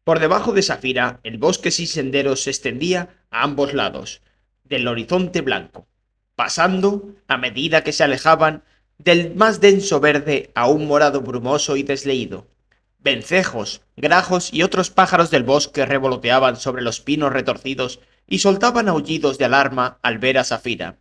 Por debajo de Safira, el bosque sin senderos se extendía a ambos lados del horizonte blanco, pasando, a medida que se alejaban, del más denso verde a un morado brumoso y desleído. Vencejos, grajos y otros pájaros del bosque revoloteaban sobre los pinos retorcidos y soltaban aullidos de alarma al ver a Safira.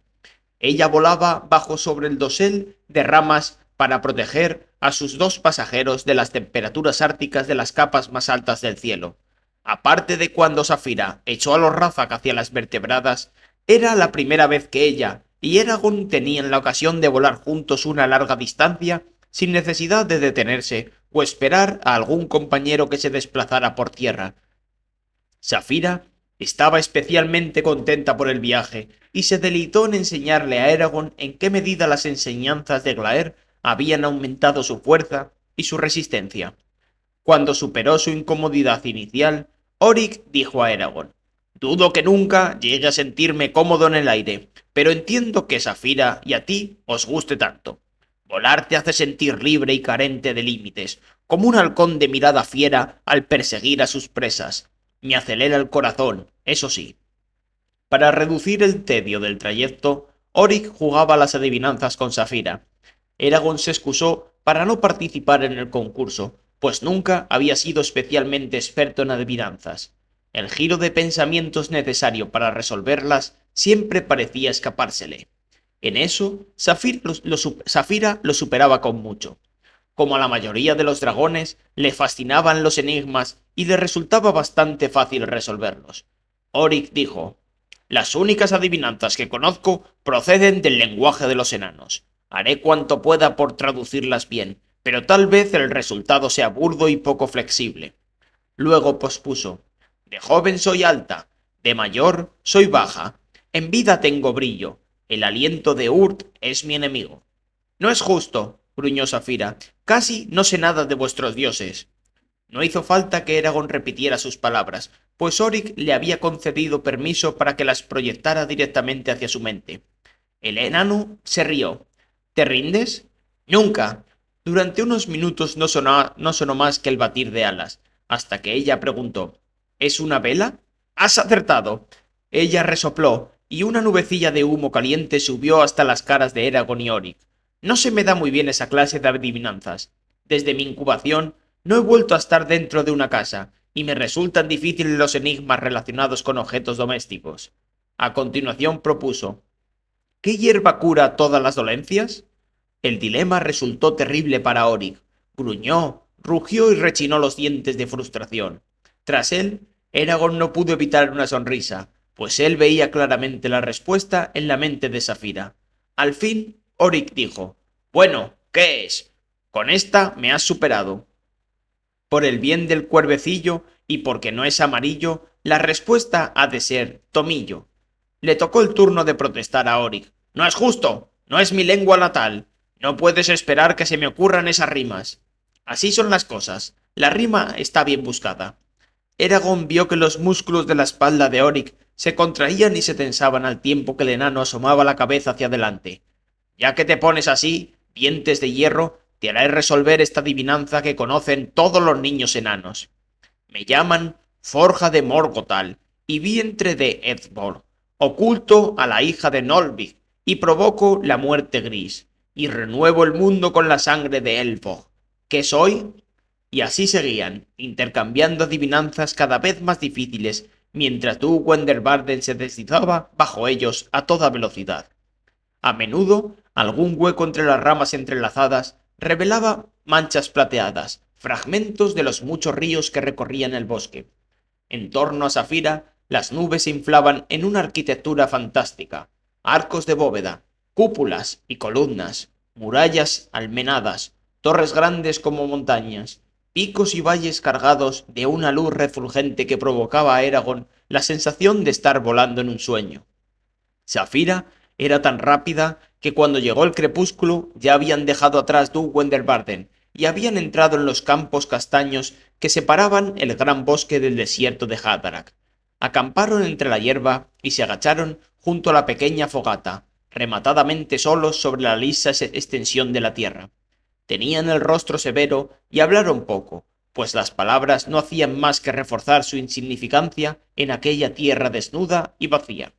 Ella volaba bajo sobre el dosel de ramas para proteger a sus dos pasajeros de las temperaturas árticas de las capas más altas del cielo. Aparte de cuando Safira echó a los Razak hacia las vertebradas, era la primera vez que ella y Eragon tenían la ocasión de volar juntos una larga distancia sin necesidad de detenerse o esperar a algún compañero que se desplazara por tierra. Safira estaba especialmente contenta por el viaje y se deleitó en enseñarle a Eragon en qué medida las enseñanzas de Glaer habían aumentado su fuerza y su resistencia. Cuando superó su incomodidad inicial, Oric dijo a Eragon: «Dudo que nunca llegue a sentirme cómodo en el aire, pero entiendo que Safira y a ti os guste tanto. Volar te hace sentir libre y carente de límites, como un halcón de mirada fiera al perseguir a sus presas. Me acelera el corazón, eso sí». Para reducir el tedio del trayecto, Oric jugaba a las adivinanzas con Safira. Eragon se excusó para no participar en el concurso, pues nunca había sido especialmente experto en adivinanzas. El giro de pensamientos necesario para resolverlas siempre parecía escapársele. En eso, Safira lo superaba con mucho. Como a la mayoría de los dragones, le fascinaban los enigmas y le resultaba bastante fácil resolverlos. Oric dijo: «Las únicas adivinanzas que conozco proceden del lenguaje de los enanos. Haré cuanto pueda por traducirlas bien, pero tal vez el resultado sea burdo y poco flexible». Luego pospuso: «De joven soy alta, de mayor soy baja, en vida tengo brillo, el aliento de Urt es mi enemigo». «No es justo», gruñó Safira, «casi no sé nada de vuestros dioses». No hizo falta que Eragon repitiera sus palabras, pues Oric le había concedido permiso para que las proyectara directamente hacia su mente. El enano se rió. «¿Te rindes?» «Nunca». Durante unos minutos no sonó más que el batir de alas, hasta que ella preguntó: «¿Es una vela?» «Has acertado». Ella resopló, y una nubecilla de humo caliente subió hasta las caras de Eragon y Oric. «No se me da muy bien esa clase de adivinanzas. Desde mi incubación no he vuelto a estar dentro de una casa, y me resultan difíciles los enigmas relacionados con objetos domésticos». A continuación propuso: «¿Qué hierba cura todas las dolencias?». El dilema resultó terrible para Oric. Gruñó, rugió y rechinó los dientes de frustración. Tras él, Eragon no pudo evitar una sonrisa, pues él veía claramente la respuesta en la mente de Safira. Al fin, Oric dijo: «Bueno, ¿qué es? Con esta me has superado». Por el bien del cuervecillo y porque no es amarillo, la respuesta ha de ser tomillo. Le tocó el turno de protestar a Oric. «No es justo, no es mi lengua natal. No puedes esperar que se me ocurran esas rimas». «Así son las cosas. La rima está bien buscada». Eragon vio que los músculos de la espalda de Oric se contraían y se tensaban al tiempo que el enano asomaba la cabeza hacia adelante. «Ya que te pones así, dientes de hierro, te haré resolver esta adivinanza que conocen todos los niños enanos. Me llaman Forja de Morgothal y vientre de Eddborn. Oculto a la hija de Nolvig y provoco la muerte gris. Y renuevo el mundo con la sangre de Elfog. ¿Qué soy?». Y así seguían, intercambiando adivinanzas cada vez más difíciles, mientras Doug Wenderbarden se deslizaba bajo ellos a toda velocidad. A menudo, algún hueco entre las ramas entrelazadas revelaba manchas plateadas, fragmentos de los muchos ríos que recorrían el bosque. En torno a Safira, las nubes se inflaban en una arquitectura fantástica: arcos de bóveda, cúpulas y columnas, murallas almenadas, torres grandes como montañas, picos y valles cargados de una luz refulgente que provocaba a Eragon la sensación de estar volando en un sueño. Safira era tan rápida que cuando llegó el crepúsculo ya habían dejado atrás Doug Wenderbarden y habían entrado en los campos castaños que separaban el gran bosque del desierto de Haderach. Acamparon entre la hierba y se agacharon junto a la pequeña fogata, rematadamente solos sobre la lisa extensión de la tierra. Tenían el rostro severo y hablaron poco, pues las palabras no hacían más que reforzar su insignificancia en aquella tierra desnuda y vacía.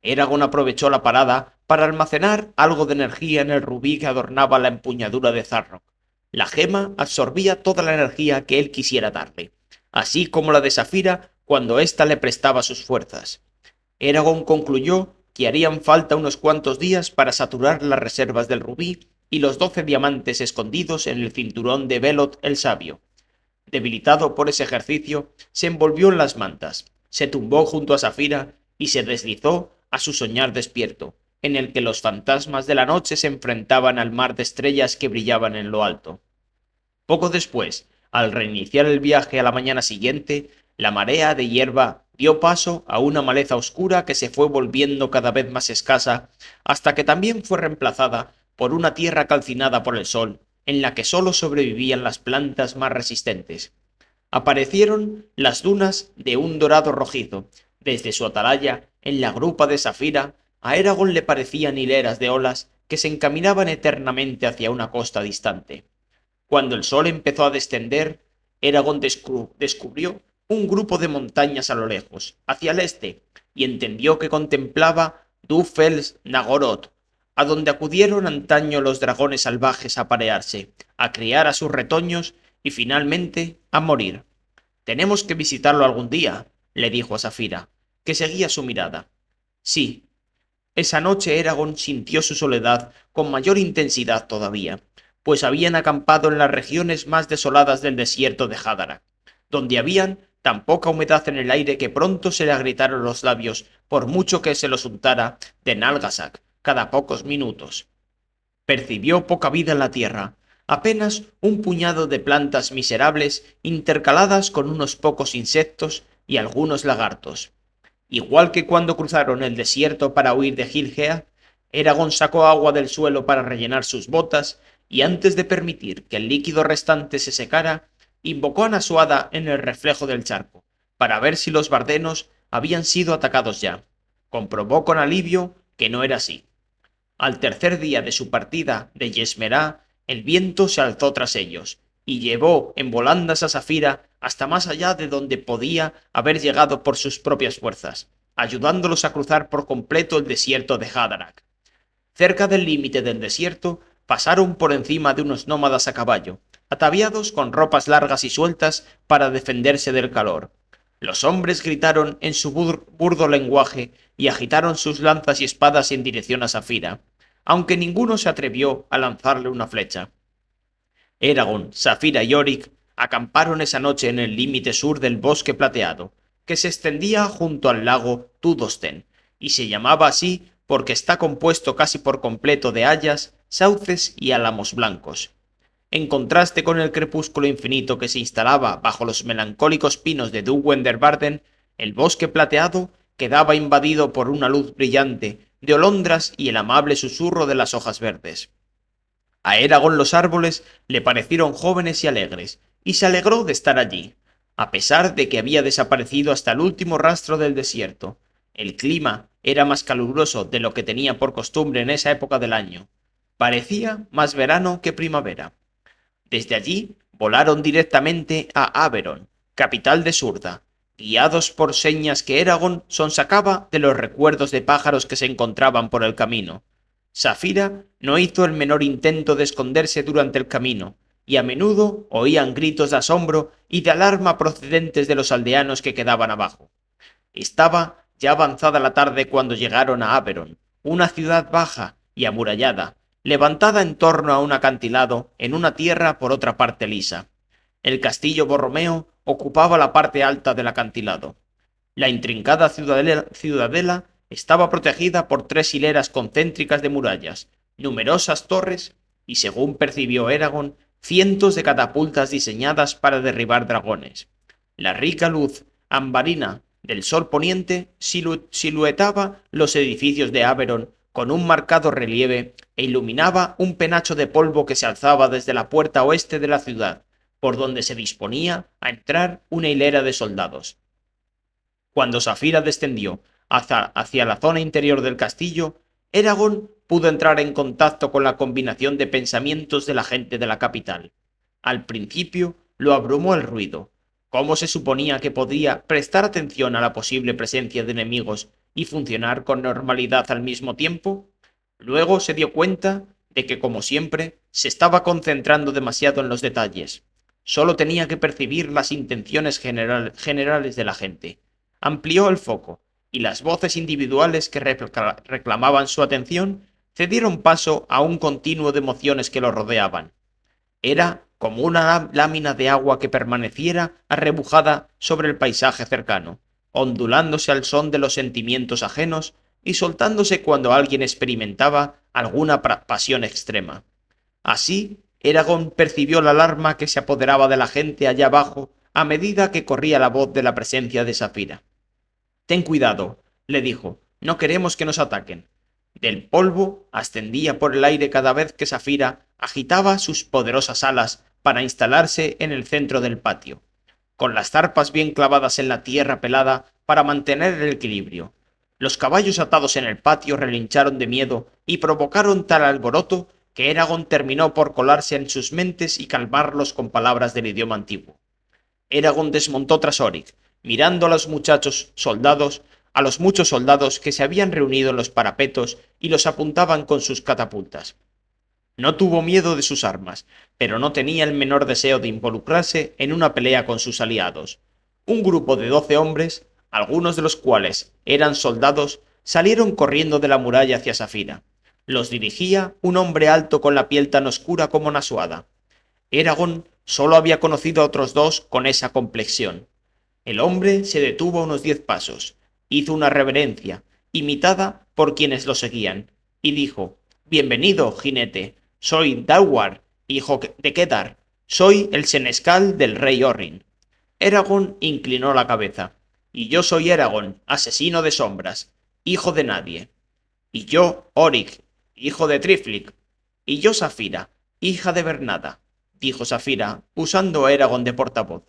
Eragon aprovechó la parada para almacenar algo de energía en el rubí que adornaba la empuñadura de Zarrock. La gema absorbía toda la energía que él quisiera darle, así como la de Safira cuando ésta le prestaba sus fuerzas. Eragon concluyó que harían falta unos cuantos días para saturar las reservas del rubí y los 12 diamantes escondidos en el cinturón de Belot el Sabio. Debilitado por ese ejercicio, se envolvió en las mantas, se tumbó junto a Safira y se deslizó a su soñar despierto, en el que los fantasmas de la noche se enfrentaban al mar de estrellas que brillaban en lo alto. Poco después, al reiniciar el viaje a la mañana siguiente, la marea de hierba dio paso a una maleza oscura que se fue volviendo cada vez más escasa, hasta que también fue reemplazada por una tierra calcinada por el sol, en la que sólo sobrevivían las plantas más resistentes. Aparecieron las dunas de un dorado rojizo. Desde su atalaya, en la grupa de Safira, a Eragon le parecían hileras de olas que se encaminaban eternamente hacia una costa distante. Cuando el sol empezó a descender, Eragon descubrió un grupo de montañas a lo lejos, hacia el este, y entendió que contemplaba Dufels Nagoroth, a donde acudieron antaño los dragones salvajes a parearse, a criar a sus retoños y finalmente a morir. Tenemos que visitarlo algún día, le dijo a Safira, que seguía su mirada. Sí. Esa noche Eragon sintió su soledad con mayor intensidad todavía, pues habían acampado en las regiones más desoladas del desierto de Hadara, donde habían tan poca humedad en el aire que pronto se le agrietaron los labios por mucho que se los untara de Nalgasak cada pocos minutos. Percibió poca vida en la tierra, apenas un puñado de plantas miserables intercaladas con unos pocos insectos y algunos lagartos. Igual que cuando cruzaron el desierto para huir de Gilgea, Eragon sacó agua del suelo para rellenar sus botas y antes de permitir que el líquido restante se secara, invocó a Nasuada en el reflejo del charco, para ver si los bardenos habían sido atacados ya. Comprobó con alivio que no era así. Al tercer día de su partida de Yesmerá, el viento se alzó tras ellos, y llevó en volandas a Safira hasta más allá de donde podía haber llegado por sus propias fuerzas, ayudándolos a cruzar por completo el desierto de Hadarak. Cerca del límite del desierto, pasaron por encima de unos nómadas a caballo, ataviados con ropas largas y sueltas para defenderse del calor. Los hombres gritaron en su burdo lenguaje y agitaron sus lanzas y espadas en dirección a Safira, aunque ninguno se atrevió a lanzarle una flecha. Eragon, Safira y Yorick acamparon esa noche en el límite sur del bosque plateado, que se extendía junto al lago Tudosten, y se llamaba así porque está compuesto casi por completo de hayas, sauces y álamos blancos. En contraste con el crepúsculo infinito que se instalaba bajo los melancólicos pinos de Duwenderbarden, el bosque plateado quedaba invadido por una luz brillante de olondras y el amable susurro de las hojas verdes. A Eragon los árboles le parecieron jóvenes y alegres, y se alegró de estar allí, a pesar de que había desaparecido hasta el último rastro del desierto. El clima era más caluroso de lo que tenía por costumbre en esa época del año. Parecía más verano que primavera. Desde allí volaron directamente a Aberon, capital de Surda, guiados por señas que Eragon sonsacaba de los recuerdos de pájaros que se encontraban por el camino. Safira no hizo el menor intento de esconderse durante el camino, y a menudo oían gritos de asombro y de alarma procedentes de los aldeanos que quedaban abajo. Estaba ya avanzada la tarde cuando llegaron a Aberon, una ciudad baja y amurallada, levantada en torno a un acantilado en una tierra por otra parte lisa. El castillo Borromeo ocupaba la parte alta del acantilado. La intrincada ciudadela estaba protegida por 3 hileras concéntricas de murallas, numerosas torres y, según percibió Eragon, cientos de catapultas diseñadas para derribar dragones. La rica luz ambarina del sol poniente siluetaba los edificios de Aberon con un marcado relieve e iluminaba un penacho de polvo que se alzaba desde la puerta oeste de la ciudad, por donde se disponía a entrar una hilera de soldados. Cuando Safira descendió hacia la zona interior del castillo, Eragon pudo entrar en contacto con la combinación de pensamientos de la gente de la capital. Al principio Lo abrumó el ruido. ¿Cómo se suponía que podía prestar atención a la posible presencia de enemigos y funcionar con normalidad al mismo tiempo? Luego se dio cuenta de que, como siempre, se estaba concentrando demasiado en los detalles. Solo tenía que percibir las intenciones generales de la gente. Amplió el foco, y las voces individuales que reclamaban su atención cedieron paso a un continuo de emociones que lo rodeaban. Era como una lámina de agua que permaneciera arrebujada sobre el paisaje cercano, ondulándose al son de los sentimientos ajenos y soltándose cuando alguien experimentaba alguna pasión extrema. Así, Eragon percibió la alarma que se apoderaba de la gente allá abajo a medida que corría la voz de la presencia de Safira. Ten cuidado, le dijo, no queremos que nos ataquen. Del polvo ascendía por el aire cada vez que Safira agitaba sus poderosas alas para instalarse en el centro del patio, con las zarpas bien clavadas en la tierra pelada para mantener el equilibrio. Los caballos atados en el patio relincharon de miedo y provocaron tal alboroto que Eragon terminó por colarse en sus mentes y calmarlos con palabras del idioma antiguo. Eragon desmontó tras Oric, mirando a los muchos soldados que se habían reunido en los parapetos y los apuntaban con sus catapultas. No tuvo miedo de sus armas, pero no tenía el menor deseo de involucrarse en una pelea con sus aliados. Un grupo de 12 hombres, algunos de los cuales eran soldados, salieron corriendo de la muralla hacia Safira. Los dirigía un hombre alto con la piel tan oscura como Nasuada. Eragon solo había conocido a otros dos con esa complexión. El hombre se detuvo a unos 10 pasos, hizo una reverencia, imitada por quienes lo seguían, y dijo: «Bienvenido, jinete. Soy Dagwar, hijo de Kedar. Soy el senescal del rey Orrin». Eragon inclinó la cabeza. «Y yo soy Eragon, asesino de sombras, hijo de nadie». «Y yo, Oric, hijo de Triflic». «Y yo, Safira, hija de Bernada», dijo Safira, usando a Eragon de portavoz.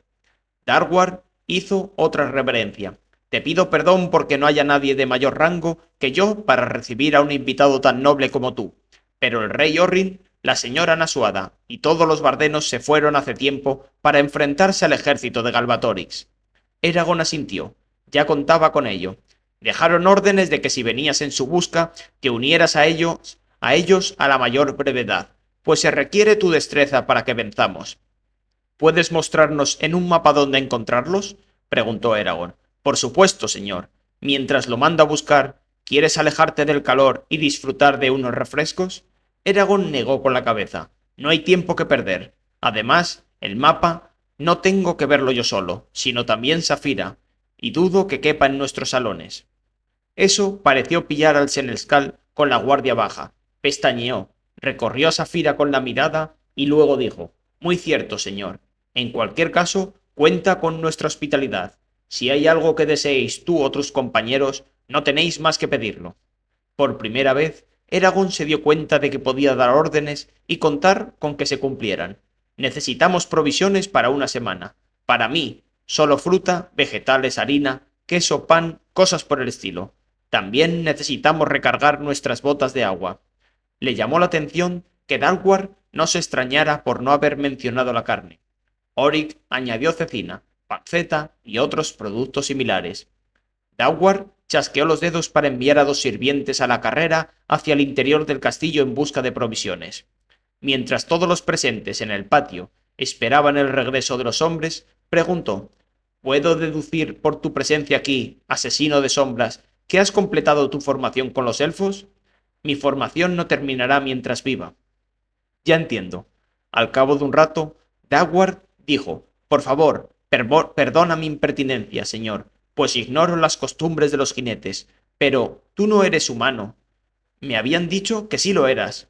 Darwar hizo otra reverencia. «Te pido perdón porque no haya nadie de mayor rango que yo para recibir a un invitado tan noble como tú. Pero el rey Orrin, la señora Nasuada y todos los bardenos se fueron hace tiempo para enfrentarse al ejército de Galbatorix». Eragon asintió. Ya contaba con ello. Dejaron órdenes de que si venías en su busca, te unieras a ellos a la mayor brevedad, pues se requiere tu destreza para que venzamos. ¿Puedes mostrarnos en un mapa dónde encontrarlos?, preguntó Eragon. Por supuesto, señor. Mientras lo mando a buscar, ¿quieres alejarte del calor y disfrutar de unos refrescos? Eragon negó con la cabeza. No hay tiempo que perder. Además, el mapa no tengo que verlo yo solo, sino también Safira, y dudo que quepa en nuestros salones. Eso pareció pillar al senescal con la guardia baja. Pestañeó, recorrió a Safira con la mirada y luego dijo: «Muy cierto, señor. En cualquier caso, cuenta con nuestra hospitalidad. Si hay algo que deseéis tú o tus compañeros, no tenéis más que pedirlo». Por primera vez, Eragon se dio cuenta de que podía dar órdenes y contar con que se cumplieran. «Necesitamos provisiones para una semana. Para mí, solo fruta, vegetales, harina, queso, pan, cosas por el estilo. También necesitamos recargar nuestras botas de agua». Le llamó la atención que Dalwar no se extrañara por no haber mencionado la carne. Oric añadió cecina, panceta y otros productos similares. Dalwar chasqueó los dedos para enviar a 2 sirvientes a la carrera hacia el interior del castillo en busca de provisiones. Mientras todos los presentes en el patio esperaban el regreso de los hombres, preguntó: «¿Puedo deducir por tu presencia aquí, asesino de sombras, que has completado tu formación con los elfos?» «Mi formación no terminará mientras viva». «Ya entiendo». Al cabo de un rato, Dagwar dijo: «Por favor, perdona mi impertinencia, señor, pues ignoro las costumbres de los jinetes, pero tú no eres humano». «Me habían dicho que sí lo eras».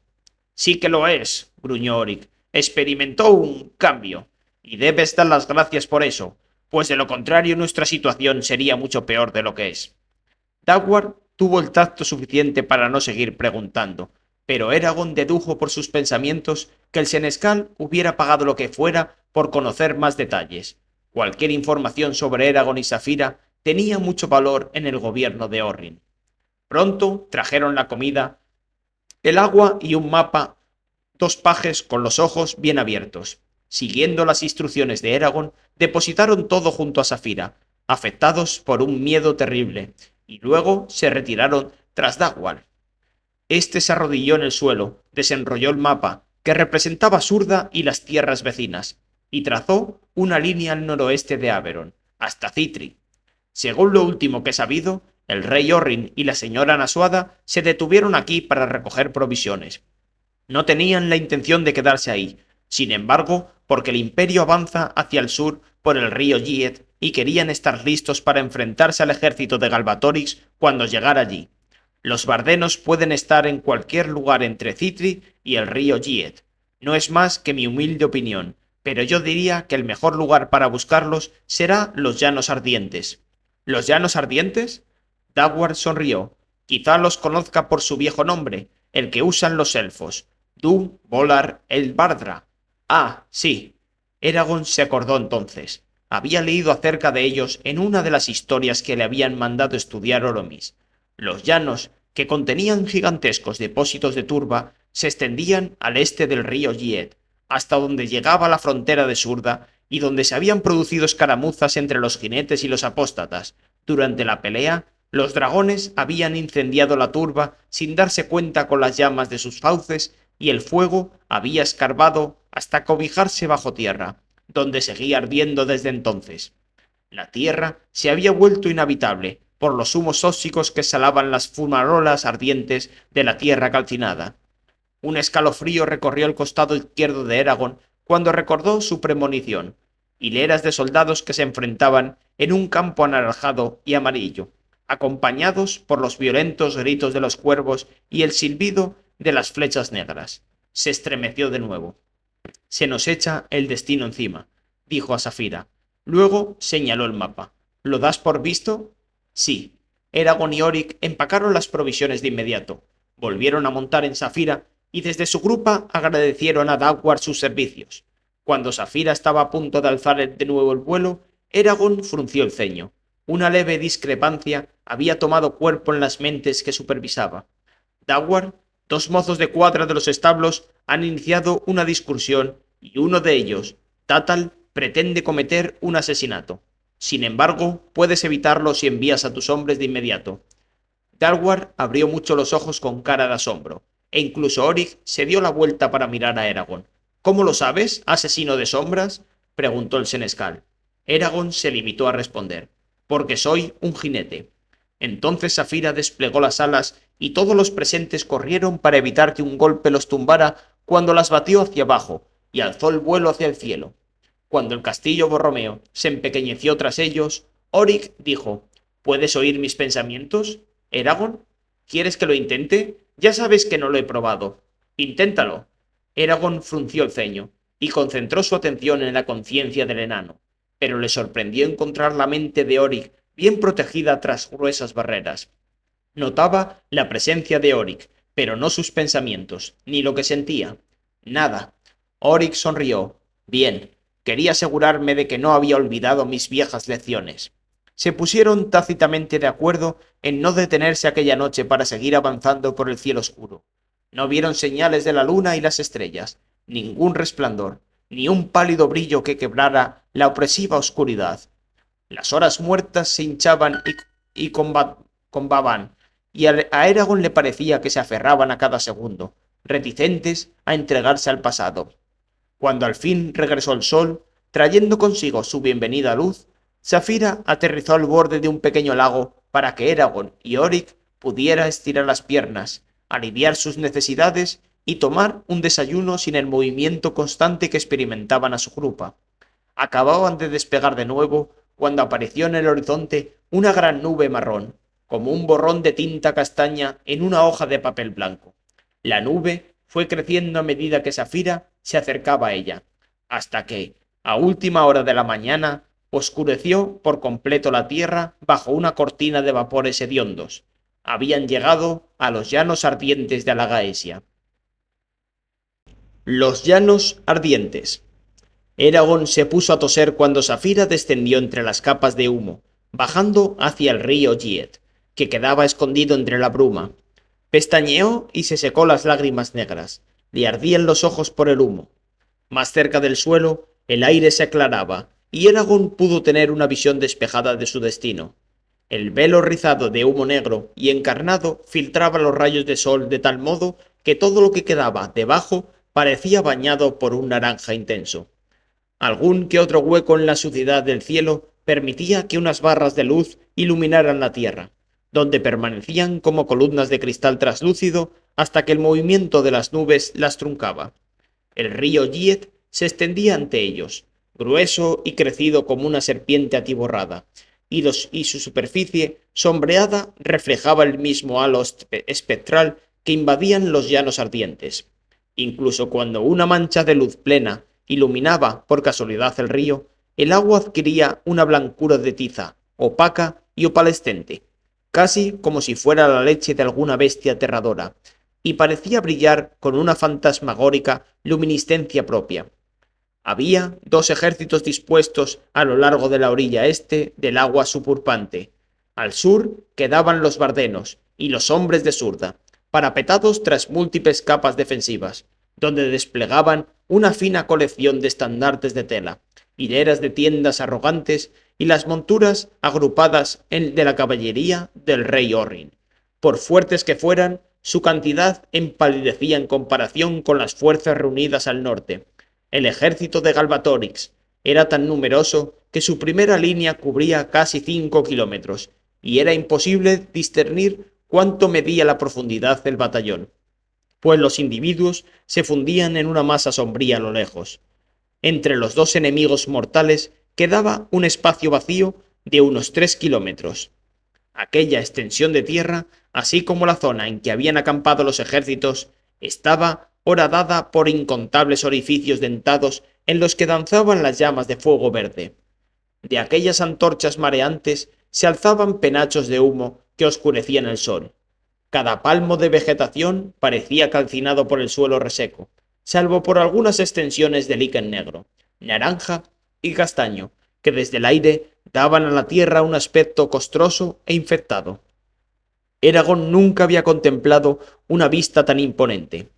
«Sí que lo es», gruñó Oric. «Experimentó un cambio, y debes dar las gracias por eso, pues de lo contrario nuestra situación sería mucho peor de lo que es». Dagwar tuvo el tacto suficiente para no seguir preguntando, pero Eragon dedujo por sus pensamientos que el senescal hubiera pagado lo que fuera por conocer más detalles. Cualquier información sobre Eragon y Safira tenía mucho valor en el gobierno de Orrin. Pronto trajeron la comida, el agua y un mapa, 2 pajes con los ojos bien abiertos. siguiendo las instrucciones de Eragon, depositaron todo junto a Saphira, afectados por un miedo terrible, y luego se retiraron tras Dagwar. Este se arrodilló en el suelo, desenrolló el mapa, que representaba Surda y las tierras vecinas, y trazó una línea al noroeste de Aberon, hasta Citri. Según lo último que he sabido, el rey Orrin y la señora Nasuada se detuvieron aquí para recoger provisiones. No tenían la intención de quedarse ahí, sin embargo, porque el imperio avanza hacia el sur por el río Giet y querían estar listos para enfrentarse al ejército de Galbatorix cuando llegara allí. Los bardenos pueden estar en cualquier lugar entre Citri y el río Giet. No es más que mi humilde opinión, pero yo diría que el mejor lugar para buscarlos será los Llanos Ardientes. ¿Los Llanos Ardientes? Dagwar sonrió. Quizá los conozca por su viejo nombre, el que usan los elfos. Du Volar el Bardra. Ah, sí. Eragon se acordó entonces. Había leído acerca de ellos en una de las historias que le habían mandado estudiar Oromis. Los llanos, que contenían gigantescos depósitos de turba, se extendían al este del río Giet, hasta donde llegaba la frontera de Surda y donde se habían producido escaramuzas entre los jinetes y los apóstatas. Durante la pelea, los dragones habían incendiado la turba sin darse cuenta con las llamas de sus fauces y el fuego había escarbado hasta cobijarse bajo tierra, donde seguía ardiendo desde entonces. La tierra se había vuelto inhabitable por los humos tóxicos que exhalaban las fumarolas ardientes de la tierra calcinada. Un escalofrío recorrió el costado izquierdo de Eragon cuando recordó su premonición. Hileras de soldados que se enfrentaban en un campo anaranjado y amarillo, acompañados por los violentos gritos de los cuervos y el silbido de las flechas negras. Se estremeció de nuevo. Se nos echa el destino encima, dijo a Saphira. Luego señaló el mapa. ¿Lo das por visto? Sí. Eragon y Oryx empacaron las provisiones de inmediato. Volvieron a montar en Saphira y desde su grupa agradecieron a Dagwar sus servicios. Cuando Saphira estaba a punto de alzar de nuevo el vuelo, Eragon frunció el ceño. Una leve discrepancia había tomado cuerpo en las mentes que supervisaba. Dagwar, dos mozos de cuadra de los establos, han iniciado una discusión y uno de ellos, Tatal, pretende cometer un asesinato. Sin embargo, puedes evitarlo si envías a tus hombres de inmediato. Dagwar abrió mucho los ojos con cara de asombro, e incluso Oryx se dio la vuelta para mirar a Eragon. ¿Cómo lo sabes, asesino de sombras?, preguntó el senescal. Eragon se limitó a responder: porque soy un jinete. Entonces Saphira desplegó las alas y todos los presentes corrieron para evitar que un golpe los tumbara cuando las batió hacia abajo y alzó el vuelo hacia el cielo. Cuando el castillo Borromeo se empequeñeció tras ellos, Oryx dijo: ¿Puedes oír mis pensamientos, Eragon? ¿Quieres que lo intente? Ya sabes que no lo he probado. Inténtalo. Eragon frunció el ceño y concentró su atención en la conciencia del enano, pero le sorprendió encontrar la mente de Oryx bien protegida tras gruesas barreras. Notaba la presencia de Oryx, pero no sus pensamientos, ni lo que sentía. Nada. Oryx sonrió. Bien, quería asegurarme de que no había olvidado mis viejas lecciones. Se pusieron tácitamente de acuerdo en no detenerse aquella noche para seguir avanzando por el cielo oscuro. No vieron señales de la luna y las estrellas, ningún resplandor, ni un pálido brillo que quebrara la opresiva oscuridad. Las horas muertas se hinchaban y combaban, y a Eragon le parecía que se aferraban a cada segundo, reticentes a entregarse al pasado. Cuando al fin regresó el sol, trayendo consigo su bienvenida luz, Saphira aterrizó al borde de un pequeño lago para que Eragon y Oryx pudiera estirar las piernas, aliviar sus necesidades y tomar un desayuno sin el movimiento constante que experimentaban a su grupa. Acababan de despegar de nuevo cuando apareció en el horizonte una gran nube marrón, como un borrón de tinta castaña en una hoja de papel blanco. La nube fue creciendo a medida que Saphira se acercaba a ella, hasta que, a última hora de la mañana, oscureció por completo la tierra bajo una cortina de vapores hediondos. Habían llegado a los llanos ardientes de Alagaesia. Los llanos ardientes. Eragon se puso a toser cuando Saphira descendió entre las capas de humo, bajando hacia el río Giet, que quedaba escondido entre la bruma. Pestañeó y se secó las lágrimas negras. Le ardían los ojos por el humo. Más cerca del suelo, el aire se aclaraba, y Aragorn pudo tener una visión despejada de su destino. El velo rizado de humo negro y encarnado filtraba los rayos de sol de tal modo que todo lo que quedaba debajo parecía bañado por un naranja intenso. Algún que otro hueco en la suciedad del cielo permitía que unas barras de luz iluminaran la tierra, donde permanecían como columnas de cristal traslúcido hasta que el movimiento de las nubes las truncaba. El río Giet se extendía ante ellos, grueso y crecido como una serpiente atiborrada, y su superficie sombreada reflejaba el mismo halo espectral que invadían los llanos ardientes. Incluso cuando una mancha de luz plena iluminaba por casualidad el río, el agua adquiría una blancura de tiza, opaca y opalescente, casi como si fuera la leche de alguna bestia aterradora, y parecía brillar con una fantasmagórica luminiscencia propia. Había dos ejércitos dispuestos a lo largo de la orilla este del agua supurpante. Al sur quedaban los bardenos y los hombres de Surda, parapetados tras múltiples capas defensivas, donde desplegaban una fina colección de estandartes de tela, hileras de tiendas arrogantes y las monturas agrupadas de la caballería del rey Orrin. Por fuertes que fueran, su cantidad empalidecía en comparación con las fuerzas reunidas al norte. El ejército de Galbatorix era tan numeroso que su primera línea cubría casi 5 kilómetros, y era imposible discernir cuánto medía la profundidad del batallón, pues los individuos se fundían en una masa sombría a lo lejos. Entre los dos enemigos mortales quedaba un espacio vacío de unos 3 kilómetros. Aquella extensión de tierra, así como la zona en que habían acampado los ejércitos, estaba horadada por incontables orificios dentados en los que danzaban las llamas de fuego verde. De aquellas antorchas mareantes se alzaban penachos de humo que oscurecían el sol. Cada palmo de vegetación parecía calcinado por el suelo reseco, salvo por algunas extensiones de líquen negro, naranja y castaño, que desde el aire daban a la tierra un aspecto costroso e infectado. Aragorn nunca había contemplado una vista tan imponente.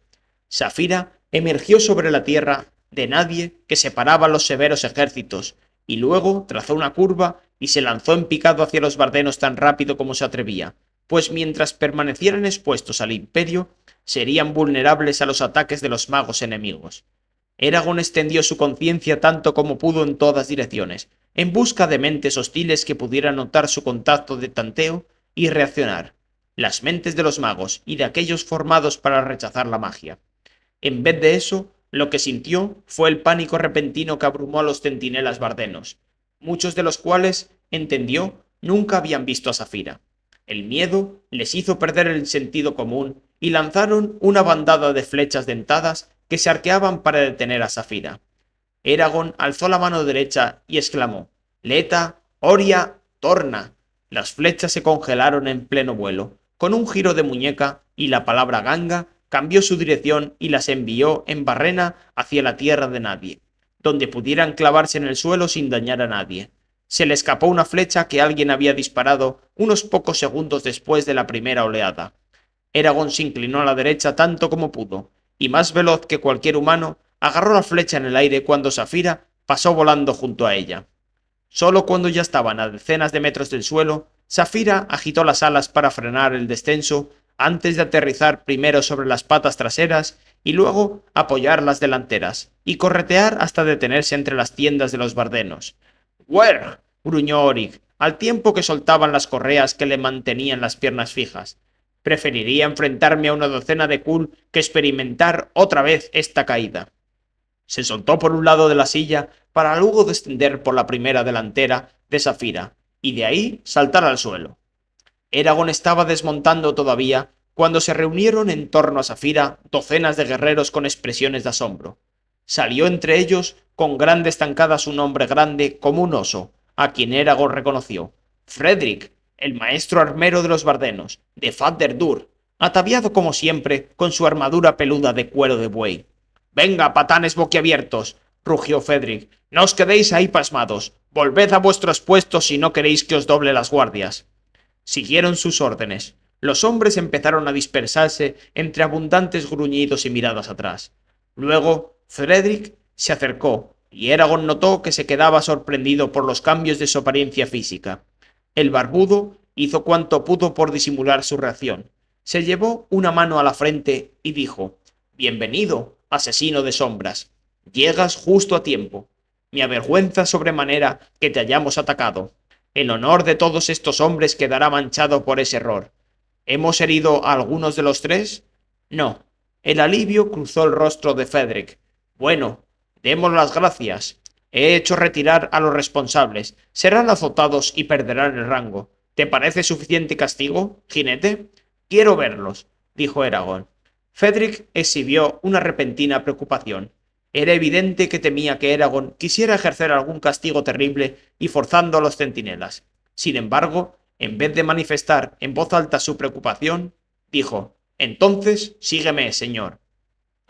Saphira emergió sobre la tierra de nadie que separaba los severos ejércitos, y luego trazó una curva y se lanzó en picado hacia los bardenos tan rápido como se atrevía, pues mientras permanecieran expuestos al imperio, serían vulnerables a los ataques de los magos enemigos. Aragorn extendió su conciencia tanto como pudo en todas direcciones, en busca de mentes hostiles que pudieran notar su contacto de tanteo y reaccionar, las mentes de los magos y de aquellos formados para rechazar la magia. En vez de eso, lo que sintió fue el pánico repentino que abrumó a los centinelas bardenos, muchos de los cuales, entendió, nunca habían visto a Saphira. El miedo les hizo perder el sentido común y lanzaron una bandada de flechas dentadas que se arqueaban para detener a Saphira. Aragorn alzó la mano derecha y exclamó: «Leta, Oria, torna». Las flechas se congelaron en pleno vuelo. Con un giro de muñeca y la palabra ganga, cambió su dirección y las envió en barrena hacia la tierra de nadie, donde pudieran clavarse en el suelo sin dañar a nadie. Se le escapó una flecha que alguien había disparado unos pocos segundos después de la primera oleada. Aragorn se inclinó a la derecha tanto como pudo, y más veloz que cualquier humano, agarró la flecha en el aire cuando Saphira pasó volando junto a ella. Solo cuando ya estaban a decenas de metros del suelo, Saphira agitó las alas para frenar el descenso antes de aterrizar primero sobre las patas traseras y luego apoyar las delanteras, y corretear hasta detenerse entre las tiendas de los bardenos. «¡Werg!», gruñó Orig, al tiempo que soltaban las correas que le mantenían las piernas fijas. «Preferiría enfrentarme a una docena de Kul que experimentar otra vez esta caída». Se soltó por un lado de la silla para luego descender por la primera delantera de Saphira, y de ahí saltar al suelo. Aragorn estaba desmontando todavía cuando se reunieron en torno a Saphira docenas de guerreros con expresiones de asombro. Salió entre ellos con grandes zancadas un hombre grande como un oso, a quien Aragorn reconoció: Frederick, el maestro armero de los bardenos, de Father-Dur, ataviado como siempre con su armadura peluda de cuero de buey. «Venga, patanes boquiabiertos», rugió Frederick, «no os quedéis ahí pasmados, volved a vuestros puestos si no queréis que os doble las guardias». Siguieron sus órdenes. Los hombres empezaron a dispersarse entre abundantes gruñidos y miradas atrás. Luego, Frederick Se acercó, y Eragon notó que se quedaba sorprendido por los cambios de su apariencia física. El barbudo hizo cuanto pudo por disimular su reacción. Se llevó una mano a la frente y dijo: «Bienvenido, asesino de sombras. Llegas justo a tiempo. Me avergüenza sobremanera que te hayamos atacado. El honor de todos estos hombres quedará manchado por ese error. ¿Hemos herido a algunos de los tres? No». El alivio cruzó el rostro de Fedric. «Bueno, demos las gracias. He hecho retirar a los responsables. Serán azotados y perderán el rango. ¿Te parece suficiente castigo, jinete? Quiero verlos», dijo Eragon. Fedric exhibió una repentina preocupación. Era evidente que temía que Eragon quisiera ejercer algún castigo terrible y forzando a los centinelas. Sin embargo, en vez de manifestar en voz alta su preocupación, dijo: «Entonces, sígueme, señor».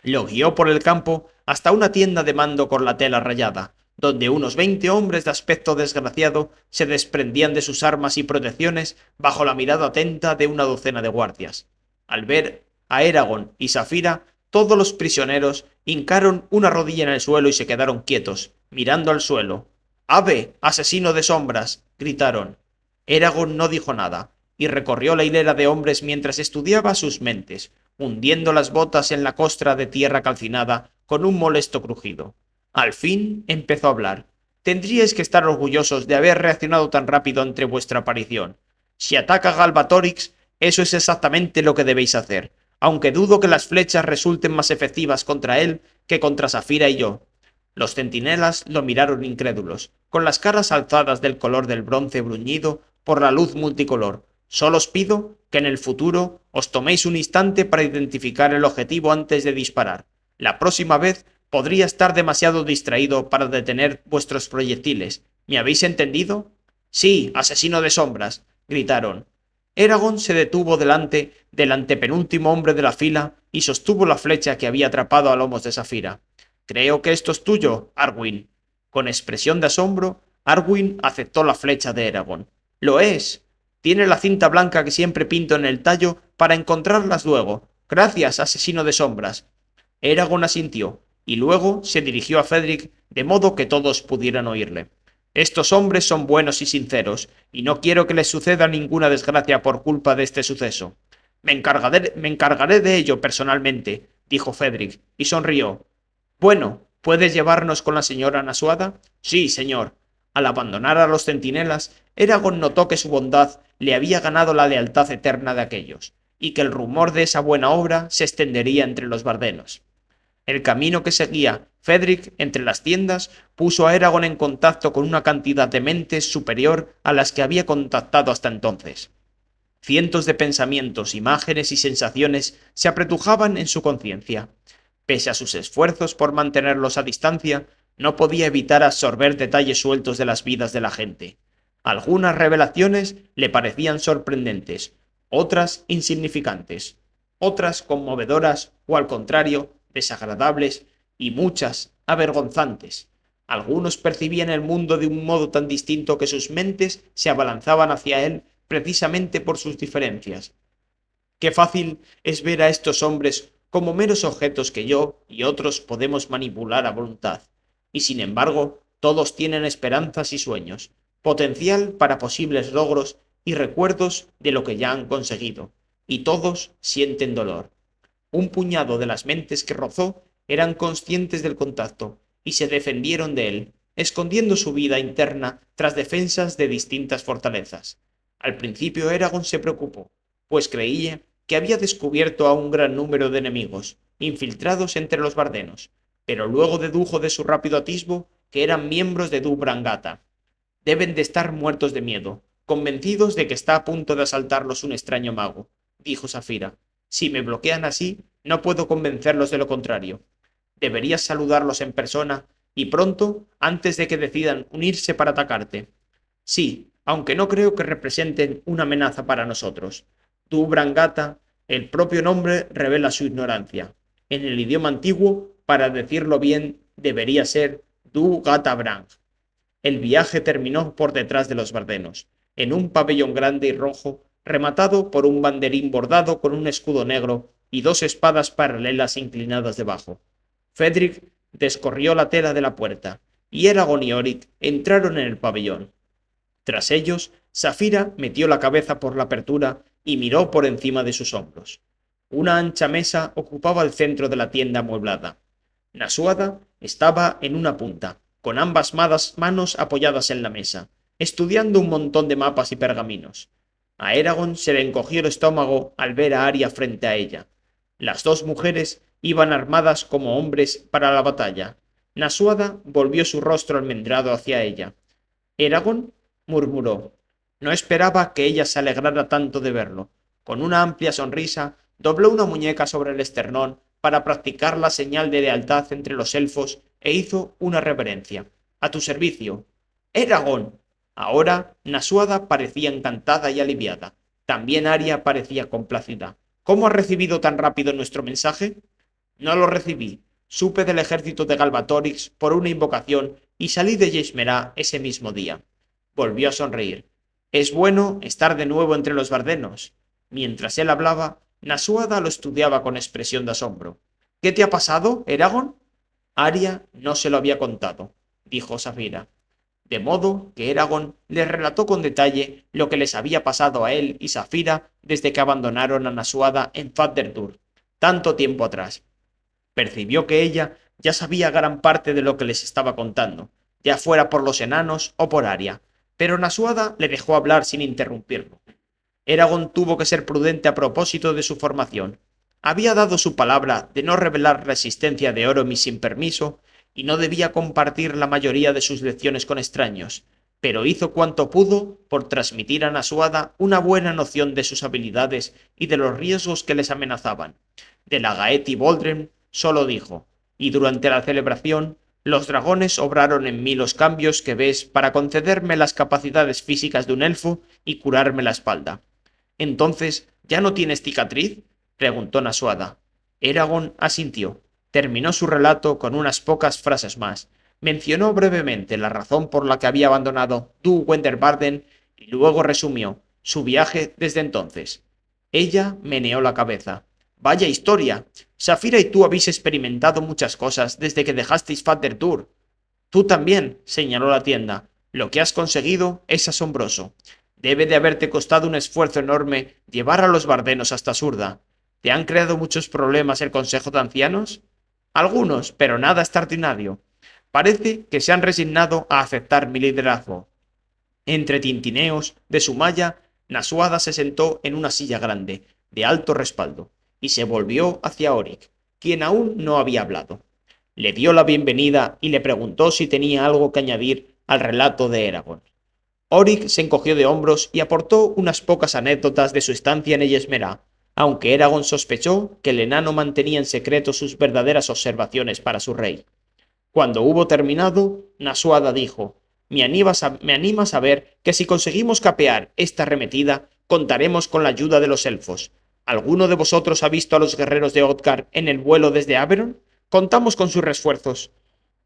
Lo guió por el campo hasta una tienda de mando con la tela rayada, donde unos 20 hombres de aspecto desgraciado se desprendían de sus armas y protecciones bajo la mirada atenta de una docena de guardias. Al ver a Eragon y Safira, todos los prisioneros hincaron una rodilla en el suelo y se quedaron quietos, mirando al suelo. «¡Ave, asesino de sombras!», gritaron. Eragon no dijo nada, y recorrió la hilera de hombres mientras estudiaba sus mentes, hundiendo las botas en la costra de tierra calcinada con un molesto crujido. Al fin empezó a hablar. «Tendríais que estar orgullosos de haber reaccionado tan rápido ante vuestra aparición. Si ataca Galbatorix, eso es exactamente lo que debéis hacer, aunque dudo que las flechas resulten más efectivas contra él que contra Safira y yo». Los centinelas lo miraron incrédulos, con las caras alzadas del color del bronce bruñido por la luz multicolor. «Solo os pido que en el futuro os toméis un instante para identificar el objetivo antes de disparar. La próxima vez podría estar demasiado distraído para detener vuestros proyectiles. ¿Me habéis entendido?» «Sí, asesino de sombras», gritaron. Eragon se detuvo delante del antepenúltimo hombre de la fila y sostuvo la flecha que había atrapado a lomos de Safira. «Creo que esto es tuyo, Arwyn». Con expresión de asombro, Arwyn aceptó la flecha de Eragon. «Lo es. Tiene la cinta blanca que siempre pinto en el tallo para encontrarlas luego. Gracias, asesino de sombras». Eragon asintió, y luego se dirigió a Fedric de modo que todos pudieran oírle. «Estos hombres son buenos y sinceros, y no quiero que les suceda ninguna desgracia por culpa de este suceso. Me encargaré de ello personalmente», dijo Fedric, y sonrió. «Bueno, ¿puedes llevarnos con la señora Nasuada?» «Sí, señor». Al abandonar a los centinelas, Eragon notó que su bondad le había ganado la lealtad eterna de aquellos, y que el rumor de esa buena obra se extendería entre los bardenos. El camino que seguía Fedric entre las tiendas puso a Eragon en contacto con una cantidad de mentes superior a las que había contactado hasta entonces. Cientos de pensamientos, imágenes y sensaciones se apretujaban en su conciencia. Pese a sus esfuerzos por mantenerlos a distancia, no podía evitar absorber detalles sueltos de las vidas de la gente. Algunas revelaciones le parecían sorprendentes, otras insignificantes, otras conmovedoras o al contrario, desagradables y muchas avergonzantes. Algunos percibían el mundo de un modo tan distinto que sus mentes se abalanzaban hacia él precisamente por sus diferencias. Qué fácil es ver a estos hombres como meros objetos que yo y otros podemos manipular a voluntad, y sin embargo todos tienen esperanzas y sueños, potencial para posibles logros y recuerdos de lo que ya han conseguido, y todos sienten dolor. Un puñado de las mentes que rozó eran conscientes del contacto y se defendieron de él, escondiendo su vida interna tras defensas de distintas fortalezas. Al principio Eragon se preocupó, pues creía que había descubierto a un gran número de enemigos, infiltrados entre los bardenos, pero luego dedujo de su rápido atisbo que eran miembros de Du Brangata. «Deben de estar muertos de miedo, convencidos de que está a punto de asaltarlos un extraño mago», dijo Safira. «Si me bloquean así, no puedo convencerlos de lo contrario. Deberías saludarlos en persona, y pronto, antes de que decidan unirse para atacarte». «Sí, aunque no creo que representen una amenaza para nosotros. Du Brangata, el propio nombre revela su ignorancia. En el idioma antiguo, para decirlo bien, debería ser Du Gata Brang». El viaje terminó por detrás de los bardenos, en un pabellón grande y rojo, rematado por un banderín bordado con un escudo negro y dos espadas paralelas inclinadas debajo. Fedric descorrió la tela de la puerta, y Eragon y Oryx entraron en el pabellón. Tras ellos, Saphira metió la cabeza por la apertura y miró por encima de sus hombros. Una ancha mesa ocupaba el centro de la tienda amueblada. Nasuada estaba en una punta, con ambas manos apoyadas en la mesa, estudiando un montón de mapas y pergaminos. A Eragon se le encogió el estómago al ver a Arya frente a ella. Las dos mujeres iban armadas como hombres para la batalla. Nasuada volvió su rostro almendrado hacia ella. Eragon murmuró. No esperaba que ella se alegrara tanto de verlo. Con una amplia sonrisa, dobló una muñeca sobre el esternón para practicar la señal de lealtad entre los elfos e hizo una reverencia. A tu servicio. Eragon. Ahora Nasuada parecía encantada y aliviada. También Arya parecía complacida. ¿Cómo has recibido tan rápido nuestro mensaje? No lo recibí. Supe del ejército de Galbatorix por una invocación y salí de Yesmerá ese mismo día. Volvió a sonreír. Es bueno estar de nuevo entre los bardenos. Mientras él hablaba, Nasuada lo estudiaba con expresión de asombro. ¿Qué te ha pasado, Eragon? Arya no se lo había contado, dijo Saphira. De modo que Eragon les relató con detalle lo que les había pasado a él y Saphira desde que abandonaron a Nasuada en Fatherdur, tanto tiempo atrás. Percibió que ella ya sabía gran parte de lo que les estaba contando, ya fuera por los enanos o por Arya, pero Nasuada le dejó hablar sin interrumpirlo. Eragon tuvo que ser prudente a propósito de su formación. Había dado su palabra de no revelar la existencia de Oromis sin permiso y no debía compartir la mayoría de sus lecciones con extraños, pero hizo cuanto pudo por transmitir a Nasuada una buena noción de sus habilidades y de los riesgos que les amenazaban. De la Gaeti Boldren solo dijo, y durante la celebración, los dragones obraron en mí los cambios que ves para concederme las capacidades físicas de un elfo y curarme la espalda. Entonces, ¿ya no tienes cicatriz? Preguntó Nasuada. Eragon asintió. Terminó su relato con unas pocas frases más. Mencionó brevemente la razón por la que había abandonado Du Wenderbarden y luego resumió su viaje desde entonces. Ella meneó la cabeza. Vaya historia. Saphira y tú habéis experimentado muchas cosas desde que dejasteis Fatherdur. Tú también, señaló la tienda. Lo que has conseguido es asombroso. Debe de haberte costado un esfuerzo enorme llevar a los bardenos hasta Surda. ¿Te han creado muchos problemas el Consejo de Ancianos? Algunos, pero nada extraordinario. Parece que se han resignado a aceptar mi liderazgo. Entre tintineos de su malla, Nasuada se sentó en una silla grande, de alto respaldo, y se volvió hacia Oryx, quien aún no había hablado. Le dio la bienvenida y le preguntó si tenía algo que añadir al relato de Eragon. Oryx se encogió de hombros y aportó unas pocas anécdotas de su estancia en Yesmerá, aunque Eragon sospechó que el enano mantenía en secreto sus verdaderas observaciones para su rey. Cuando hubo terminado, Nasuada dijo: me anima a saber que si conseguimos capear esta arremetida, contaremos con la ayuda de los elfos. ¿Alguno de vosotros ha visto a los guerreros de Odgar en el vuelo desde Aberon? Contamos con sus refuerzos.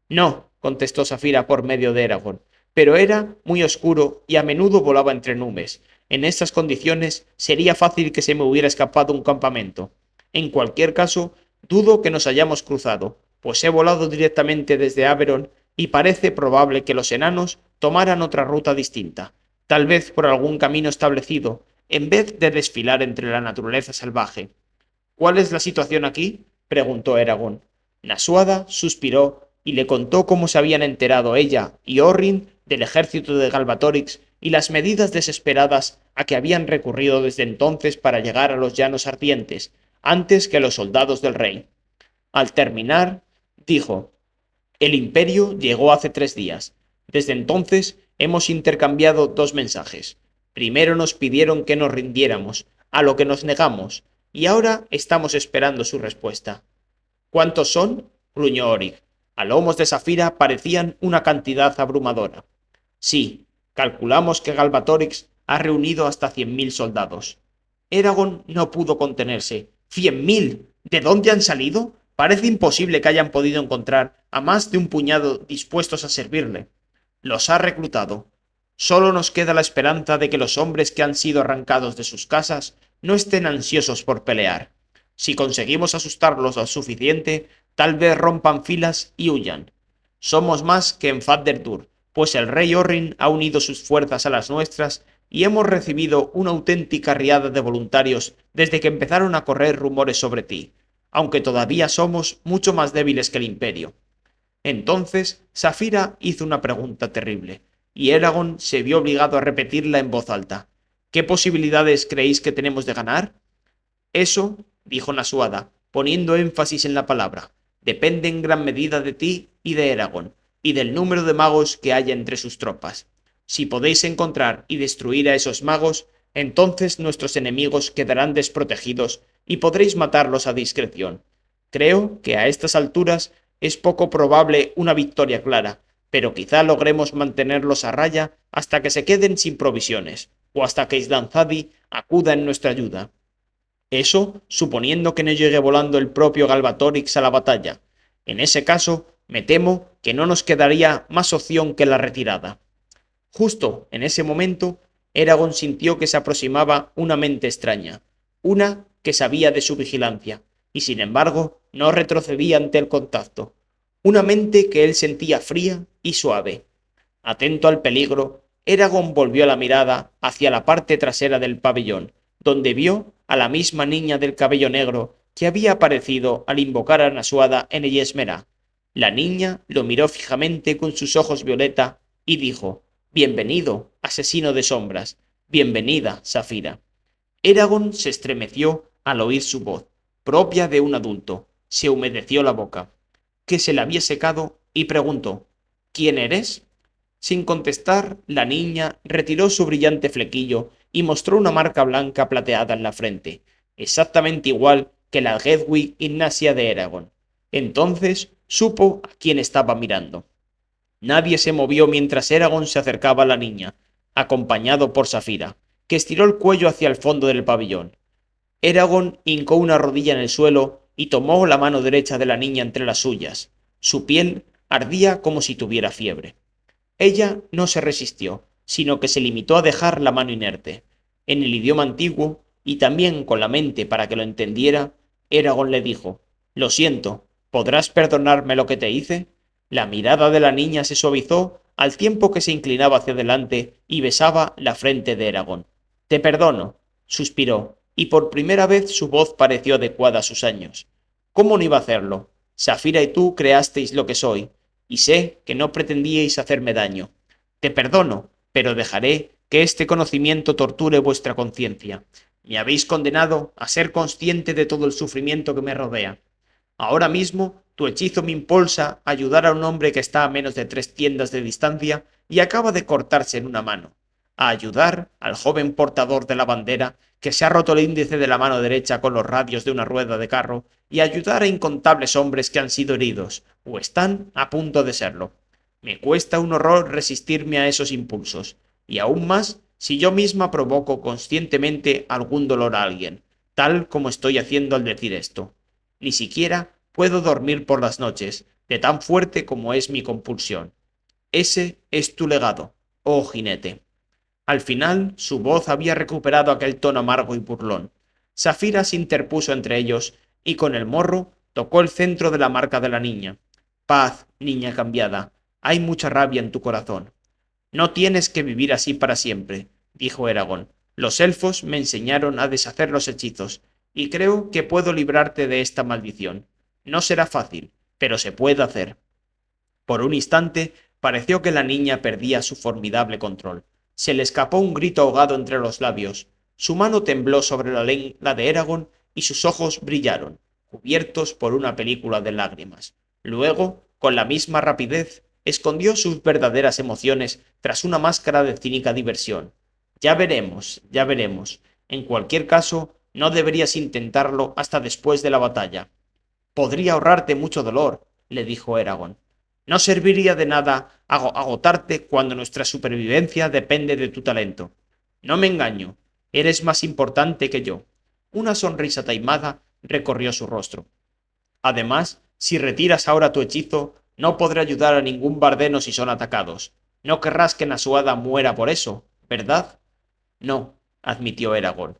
No, contestó Saphira por medio de Eragon, pero era muy oscuro y a menudo volaba entre nubes. En estas condiciones sería fácil que se me hubiera escapado un campamento. En cualquier caso, dudo que nos hayamos cruzado, pues he volado directamente desde Aberon y parece probable que los enanos tomaran otra ruta distinta, tal vez por algún camino establecido, en vez de desfilar entre la naturaleza salvaje. ¿Cuál es la situación aquí? Preguntó Eragon. Nasuada suspiró y le contó cómo se habían enterado ella y Orrin del ejército de Galbatorix y las medidas desesperadas a que habían recurrido desde entonces para llegar a los llanos ardientes, antes que los soldados del rey. Al terminar, dijo: el imperio llegó hace 3 días. Desde entonces hemos intercambiado 2 mensajes. Primero nos pidieron que nos rindiéramos, a lo que nos negamos, y ahora estamos esperando su respuesta. ¿Cuántos son? Gruñó Oryx. A lomos de Saphira parecían una cantidad abrumadora. Sí, calculamos que Galbatorix ha reunido hasta 100.000 soldados. Eragon no pudo contenerse. ¿100.000? ¿De dónde han salido? Parece imposible que hayan podido encontrar a más de un puñado dispuestos a servirle. Los ha reclutado. Solo nos queda la esperanza de que los hombres que han sido arrancados de sus casas no estén ansiosos por pelear. Si conseguimos asustarlos lo suficiente, Tal vez rompan filas y huyan. Somos más que en Fatherdur, pues el rey Orrin ha unido sus fuerzas a las nuestras y hemos recibido una auténtica riada de voluntarios desde que empezaron a correr rumores sobre ti, aunque todavía somos mucho más débiles que el imperio. Entonces Safira hizo una pregunta terrible, y Eragon se vio obligado a repetirla en voz alta. ¿Qué posibilidades creéis que tenemos de ganar? Eso, dijo Nasuada, poniendo énfasis en la palabra, depende en gran medida de ti y de Eragon, y del número de magos que haya entre sus tropas. Si podéis encontrar y destruir a esos magos, entonces nuestros enemigos quedarán desprotegidos y podréis matarlos a discreción. Creo que a estas alturas es poco probable una victoria clara, pero quizá logremos mantenerlos a raya hasta que se queden sin provisiones, o hasta que Izdanzadi acuda en nuestra ayuda. Eso suponiendo que no llegue volando el propio Galbatorix a la batalla. En ese caso, me temo que no nos quedaría más opción que la retirada. Justo en ese momento, Eragon sintió que se aproximaba una mente extraña, una que sabía de su vigilancia, y sin embargo no retrocedía ante el contacto. Una mente que él sentía fría y suave. Atento al peligro, Eragon volvió la mirada hacia la parte trasera del pabellón, donde vio a la misma niña del cabello negro que había aparecido al invocar a Nasuada en Eyesmera. La niña lo miró fijamente con sus ojos violeta y dijo: Bienvenido, asesino de sombras. Bienvenida, Safira. Eragon se estremeció al oír su voz, propia de un adulto. Se humedeció la boca, que se le había secado, y preguntó: ¿Quién eres? Sin contestar, la niña retiró su brillante flequillo y mostró una marca blanca plateada en la frente, exactamente igual que la Hedwig Ignacia de Eragon. Entonces supo a quién estaba mirando. Nadie se movió mientras Eragon se acercaba a la niña, acompañado por Safira, que estiró el cuello hacia el fondo del pabellón. Eragon hincó una rodilla en el suelo y tomó la mano derecha de la niña entre las suyas. Su piel ardía como si tuviera fiebre. Ella no se resistió, sino que se limitó a dejar la mano inerte. En el idioma antiguo, y también con la mente para que lo entendiera, Eragon le dijo: Lo siento, ¿podrás perdonarme lo que te hice? La mirada de la niña se suavizó al tiempo que se inclinaba hacia adelante y besaba la frente de Eragon. Te perdono, suspiró, y por primera vez su voz pareció adecuada a sus años. ¿Cómo no iba a hacerlo? Safira y tú creasteis lo que soy, y sé que no pretendíais hacerme daño. Te perdono, pero dejaré que este conocimiento torture vuestra conciencia. Me habéis condenado a ser consciente de todo el sufrimiento que me rodea. Ahora mismo tu hechizo me impulsa a ayudar a un hombre que está a menos de 3 tiendas de distancia y acaba de cortarse en una mano, a ayudar al joven portador de la bandera que se ha roto el índice de la mano derecha con los radios de una rueda de carro, y a ayudar a incontables hombres que han sido heridos o están a punto de serlo. Me cuesta un horror resistirme a esos impulsos, y aún más si yo misma provoco conscientemente algún dolor a alguien, tal como estoy haciendo al decir esto. Ni siquiera puedo dormir por las noches, de tan fuerte como es mi compulsión. Ese es tu legado, oh jinete. Al final, su voz había recuperado aquel tono amargo y burlón. Safira se interpuso entre ellos y con el morro tocó el centro de la marca de la niña. Paz, niña cambiada, hay mucha rabia en tu corazón. No tienes que vivir así para siempre, dijo Eragon. Los elfos me enseñaron a deshacer los hechizos, y creo que puedo librarte de esta maldición. No será fácil, pero se puede hacer. Por un instante pareció que la niña perdía su formidable control. Se le escapó un grito ahogado entre los labios. Su mano tembló sobre la de Eragon y sus ojos brillaron, cubiertos por una película de lágrimas. Luego, con la misma rapidez, escondió sus verdaderas emociones tras una máscara de cínica diversión. Ya veremos, ya veremos. En cualquier caso, no deberías intentarlo hasta después de la batalla. Podría ahorrarte mucho dolor, le dijo Eragon. No serviría de nada agotarte cuando nuestra supervivencia depende de tu talento. No me engaño, eres más importante que yo. Una sonrisa taimada recorrió su rostro. Además, si retiras ahora tu hechizo, no podré ayudar a ningún bardeno si son atacados. No querrás que Nasuada muera por eso, ¿verdad? No, admitió Eragon.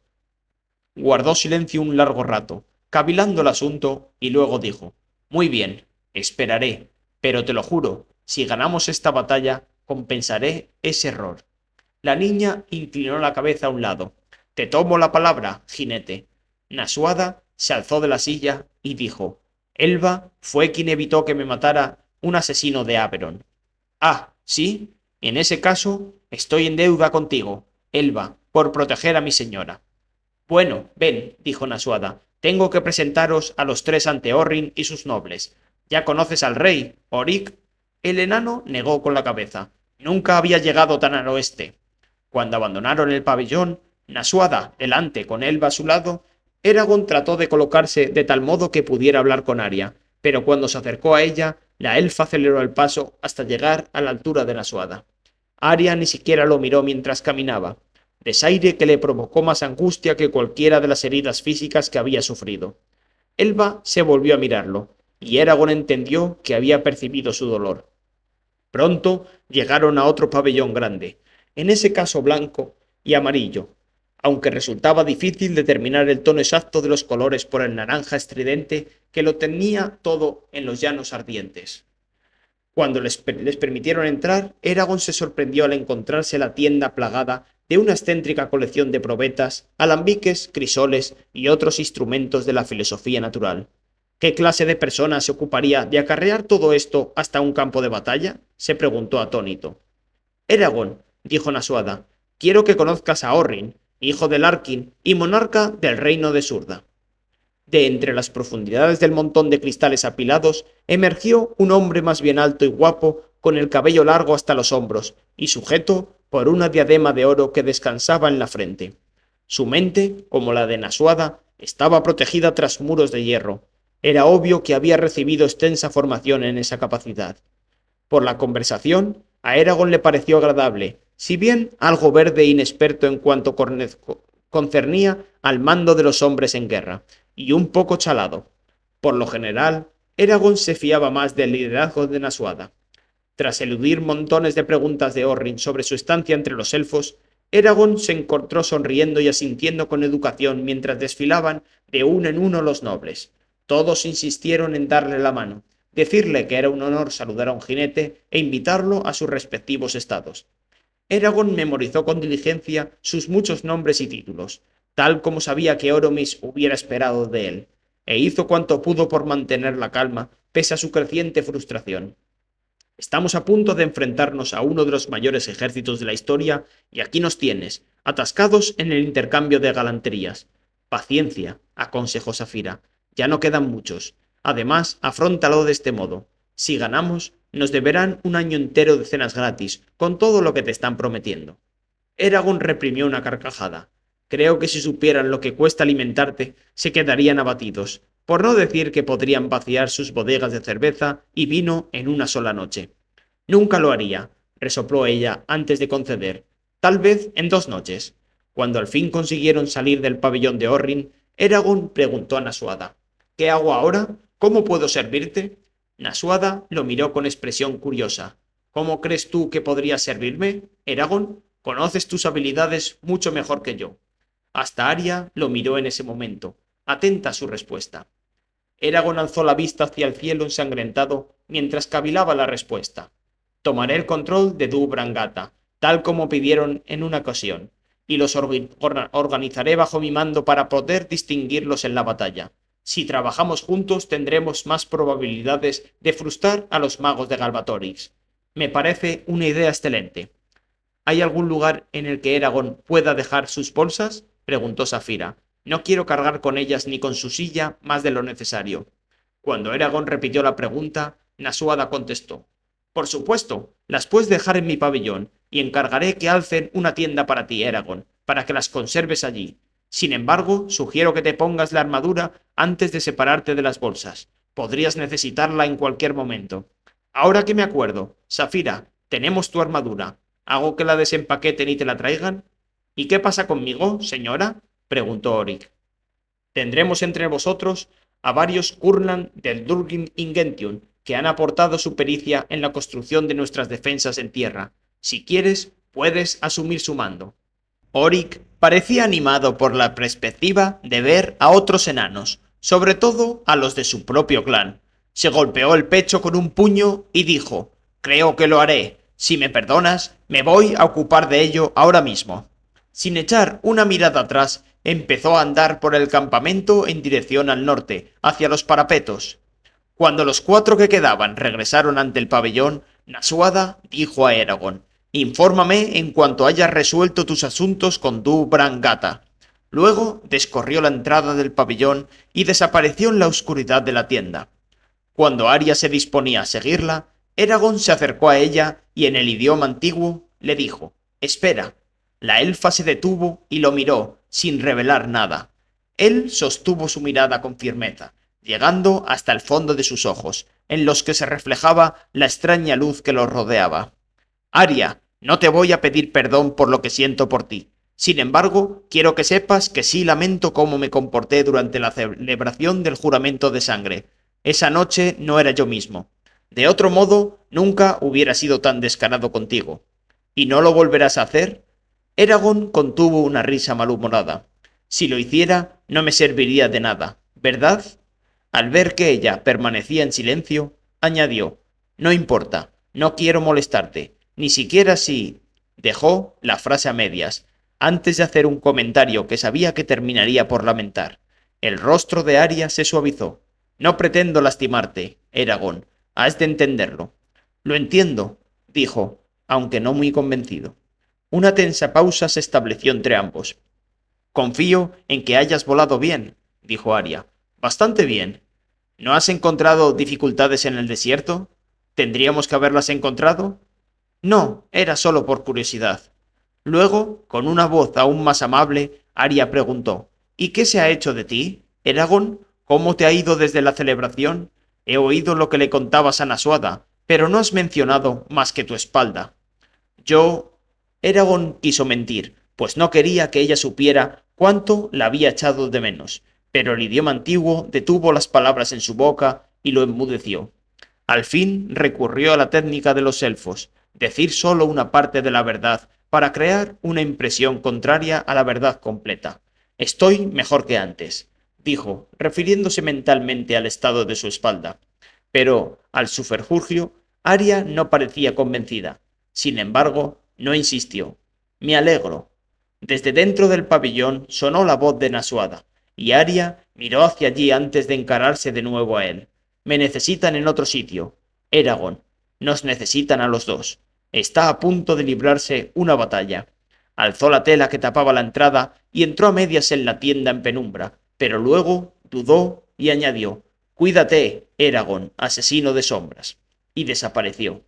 Guardó silencio un largo rato, cavilando el asunto, y luego dijo: Muy bien, esperaré, pero te lo juro, si ganamos esta batalla, compensaré ese error. La niña inclinó la cabeza a un lado. Te tomo la palabra, jinete. Nasuada se alzó de la silla y dijo: Elba fue quien evitó que me matara un asesino de Aberon. Ah, ¿sí? En ese caso, estoy en deuda contigo, Elba, por proteger a mi señora. Bueno, ven, dijo Nasuada, tengo que presentaros a los tres ante Orrin y sus nobles. ¿Ya conoces al rey, Oric? El enano negó con la cabeza. Nunca había llegado tan al oeste. Cuando abandonaron el pabellón, Nasuada, delante con Elba a su lado, Eragon trató de colocarse de tal modo que pudiera hablar con Arya, pero cuando se acercó a ella, la elfa aceleró el paso hasta llegar a la altura de Nasuada. Arya ni siquiera lo miró mientras caminaba, desaire que le provocó más angustia que cualquiera de las heridas físicas que había sufrido. Elba se volvió a mirarlo, y Eragon entendió que había percibido su dolor. Pronto llegaron a otro pabellón grande, en ese caso blanco y amarillo, aunque resultaba difícil determinar el tono exacto de los colores por el naranja estridente que lo tenía todo en los llanos ardientes. Cuando les permitieron entrar, Eragon se sorprendió al encontrarse la tienda plagada de una excéntrica colección de probetas, alambiques, crisoles y otros instrumentos de la filosofía natural. ¿Qué clase de persona se ocuparía de acarrear todo esto hasta un campo de batalla? Se preguntó atónito. Eragon, dijo Nasuada, quiero que conozcas a Orrin, hijo de Larkin y monarca del reino de Surda. De entre las profundidades del montón de cristales apilados emergió un hombre más bien alto y guapo, con el cabello largo hasta los hombros y sujeto por una diadema de oro que descansaba en la frente. Su mente, como la de Nasuada, estaba protegida tras muros de hierro. Era obvio que había recibido extensa formación en esa capacidad. Por la conversación, a Eragon le pareció agradable, si bien algo verde e inexperto en cuanto concernía al mando de los hombres en guerra, y un poco chalado. Por lo general, Eragon se fiaba más del liderazgo de Nasuada. Tras eludir montones de preguntas de Orrin sobre su estancia entre los elfos, Eragon se encontró sonriendo y asintiendo con educación mientras desfilaban de uno en uno los nobles. Todos insistieron en darle la mano, decirle que era un honor saludar a un jinete e invitarlo a sus respectivos estados. Eragon memorizó con diligencia sus muchos nombres y títulos, tal como sabía que Oromis hubiera esperado de él, e hizo cuanto pudo por mantener la calma, pese a su creciente frustración. Estamos a punto de enfrentarnos a uno de los mayores ejércitos de la historia, y aquí nos tienes, atascados en el intercambio de galanterías. Paciencia, aconsejó Safira, ya no quedan muchos. Además, afróntalo de este modo. Si ganamos, nos deberán un año entero de cenas gratis, con todo lo que te están prometiendo. Eragon reprimió una carcajada. Creo que si supieran lo que cuesta alimentarte, se quedarían abatidos, por no decir que podrían vaciar sus bodegas de cerveza y vino en una sola noche. Nunca lo haría, resopló ella antes de conceder. Tal vez en 2 noches. Cuando al fin consiguieron salir del pabellón de Orrin, Eragon preguntó a Nasuada: ¿Qué hago ahora? ¿Cómo puedo servirte? Nasuada lo miró con expresión curiosa. ¿Cómo crees tú que podrías servirme, Eragon? Conoces tus habilidades mucho mejor que yo. Hasta Arya lo miró en ese momento, atenta a su respuesta. Eragon alzó la vista hacia el cielo ensangrentado mientras cavilaba la respuesta. Tomaré el control de Du Brangata, tal como pidieron en una ocasión, y los organizaré bajo mi mando para poder distinguirlos en la batalla. Si trabajamos juntos tendremos más probabilidades de frustrar a los magos de Galbatorix. Me parece una idea excelente. ¿Hay algún lugar en el que Eragon pueda dejar sus bolsas? Preguntó Safira. No quiero cargar con ellas ni con su silla más de lo necesario. Cuando Eragon repitió la pregunta, Nasuada contestó: Por supuesto, las puedes dejar en mi pabellón, y encargaré que alcen una tienda para ti, Eragon, para que las conserves allí. Sin embargo, sugiero que te pongas la armadura antes de separarte de las bolsas. Podrías necesitarla en cualquier momento. Ahora que me acuerdo, Safira, tenemos tu armadura. ¿Hago que la desempaqueten y te la traigan? ¿Y qué pasa conmigo, señora? Preguntó Oric. Tendremos entre vosotros a varios Kurland del Durgin Ingentium, que han aportado su pericia en la construcción de nuestras defensas en tierra. Si quieres, puedes asumir su mando. Oric parecía animado por la perspectiva de ver a otros enanos, sobre todo a los de su propio clan. Se golpeó el pecho con un puño y dijo: «Creo que lo haré. Si me perdonas, me voy a ocupar de ello ahora mismo». Sin echar una mirada atrás, empezó a andar por el campamento en dirección al norte, hacia los parapetos. Cuando los 4 que quedaban regresaron ante el pabellón, Nasuada dijo a Eragon: «Infórmame en cuanto hayas resuelto tus asuntos con Du Brangata». Luego descorrió la entrada del pabellón y desapareció en la oscuridad de la tienda. Cuando Arya se disponía a seguirla, Eragon se acercó a ella y en el idioma antiguo le dijo: «Espera». La elfa se detuvo y lo miró, sin revelar nada. Él sostuvo su mirada con firmeza, llegando hasta el fondo de sus ojos, en los que se reflejaba la extraña luz que los rodeaba. «Arya, no te voy a pedir perdón por lo que siento por ti. Sin embargo, quiero que sepas que sí lamento cómo me comporté durante la celebración del juramento de sangre. Esa noche no era yo mismo. De otro modo, nunca hubiera sido tan descarado contigo. ¿Y no lo volverás a hacer?». Eragon contuvo una risa malhumorada. «Si lo hiciera, no me serviría de nada, ¿verdad?». Al ver que ella permanecía en silencio, añadió: «No importa, no quiero molestarte, ni siquiera si…». Dejó la frase a medias, antes de hacer un comentario que sabía que terminaría por lamentar. El rostro de Arya se suavizó. «No pretendo lastimarte, Eragon, has de entenderlo». «Lo entiendo», dijo, aunque no muy convencido. Una tensa pausa se estableció entre ambos. «Confío en que hayas volado bien», dijo Arya. «Bastante bien. ¿No has encontrado dificultades en el desierto? ¿Tendríamos que haberlas encontrado?». «No, era solo por curiosidad». Luego, con una voz aún más amable, Arya preguntó: «¿Y qué se ha hecho de ti, Eragon? ¿Cómo te ha ido desde la celebración? He oído lo que le contabas a Nasuada, pero no has mencionado más que tu espalda». «Yo…». Eragon quiso mentir, pues no quería que ella supiera cuánto la había echado de menos, pero el idioma antiguo detuvo las palabras en su boca y lo enmudeció. Al fin recurrió a la técnica de los elfos: decir solo una parte de la verdad para crear una impresión contraria a la verdad completa. «Estoy mejor que antes», dijo, refiriéndose mentalmente al estado de su espalda. Pero, al subterfugio, Arya no parecía convencida. Sin embargo, no insistió. «Me alegro». Desde dentro del pabellón sonó la voz de Nasuada, y Arya miró hacia allí antes de encararse de nuevo a él. «Me necesitan en otro sitio. Eragon, nos necesitan a los dos. Está a punto de librarse una batalla». Alzó la tela que tapaba la entrada y entró a medias en la tienda en penumbra, pero luego dudó y añadió: «Cuídate, Eragon, asesino de sombras». Y desapareció.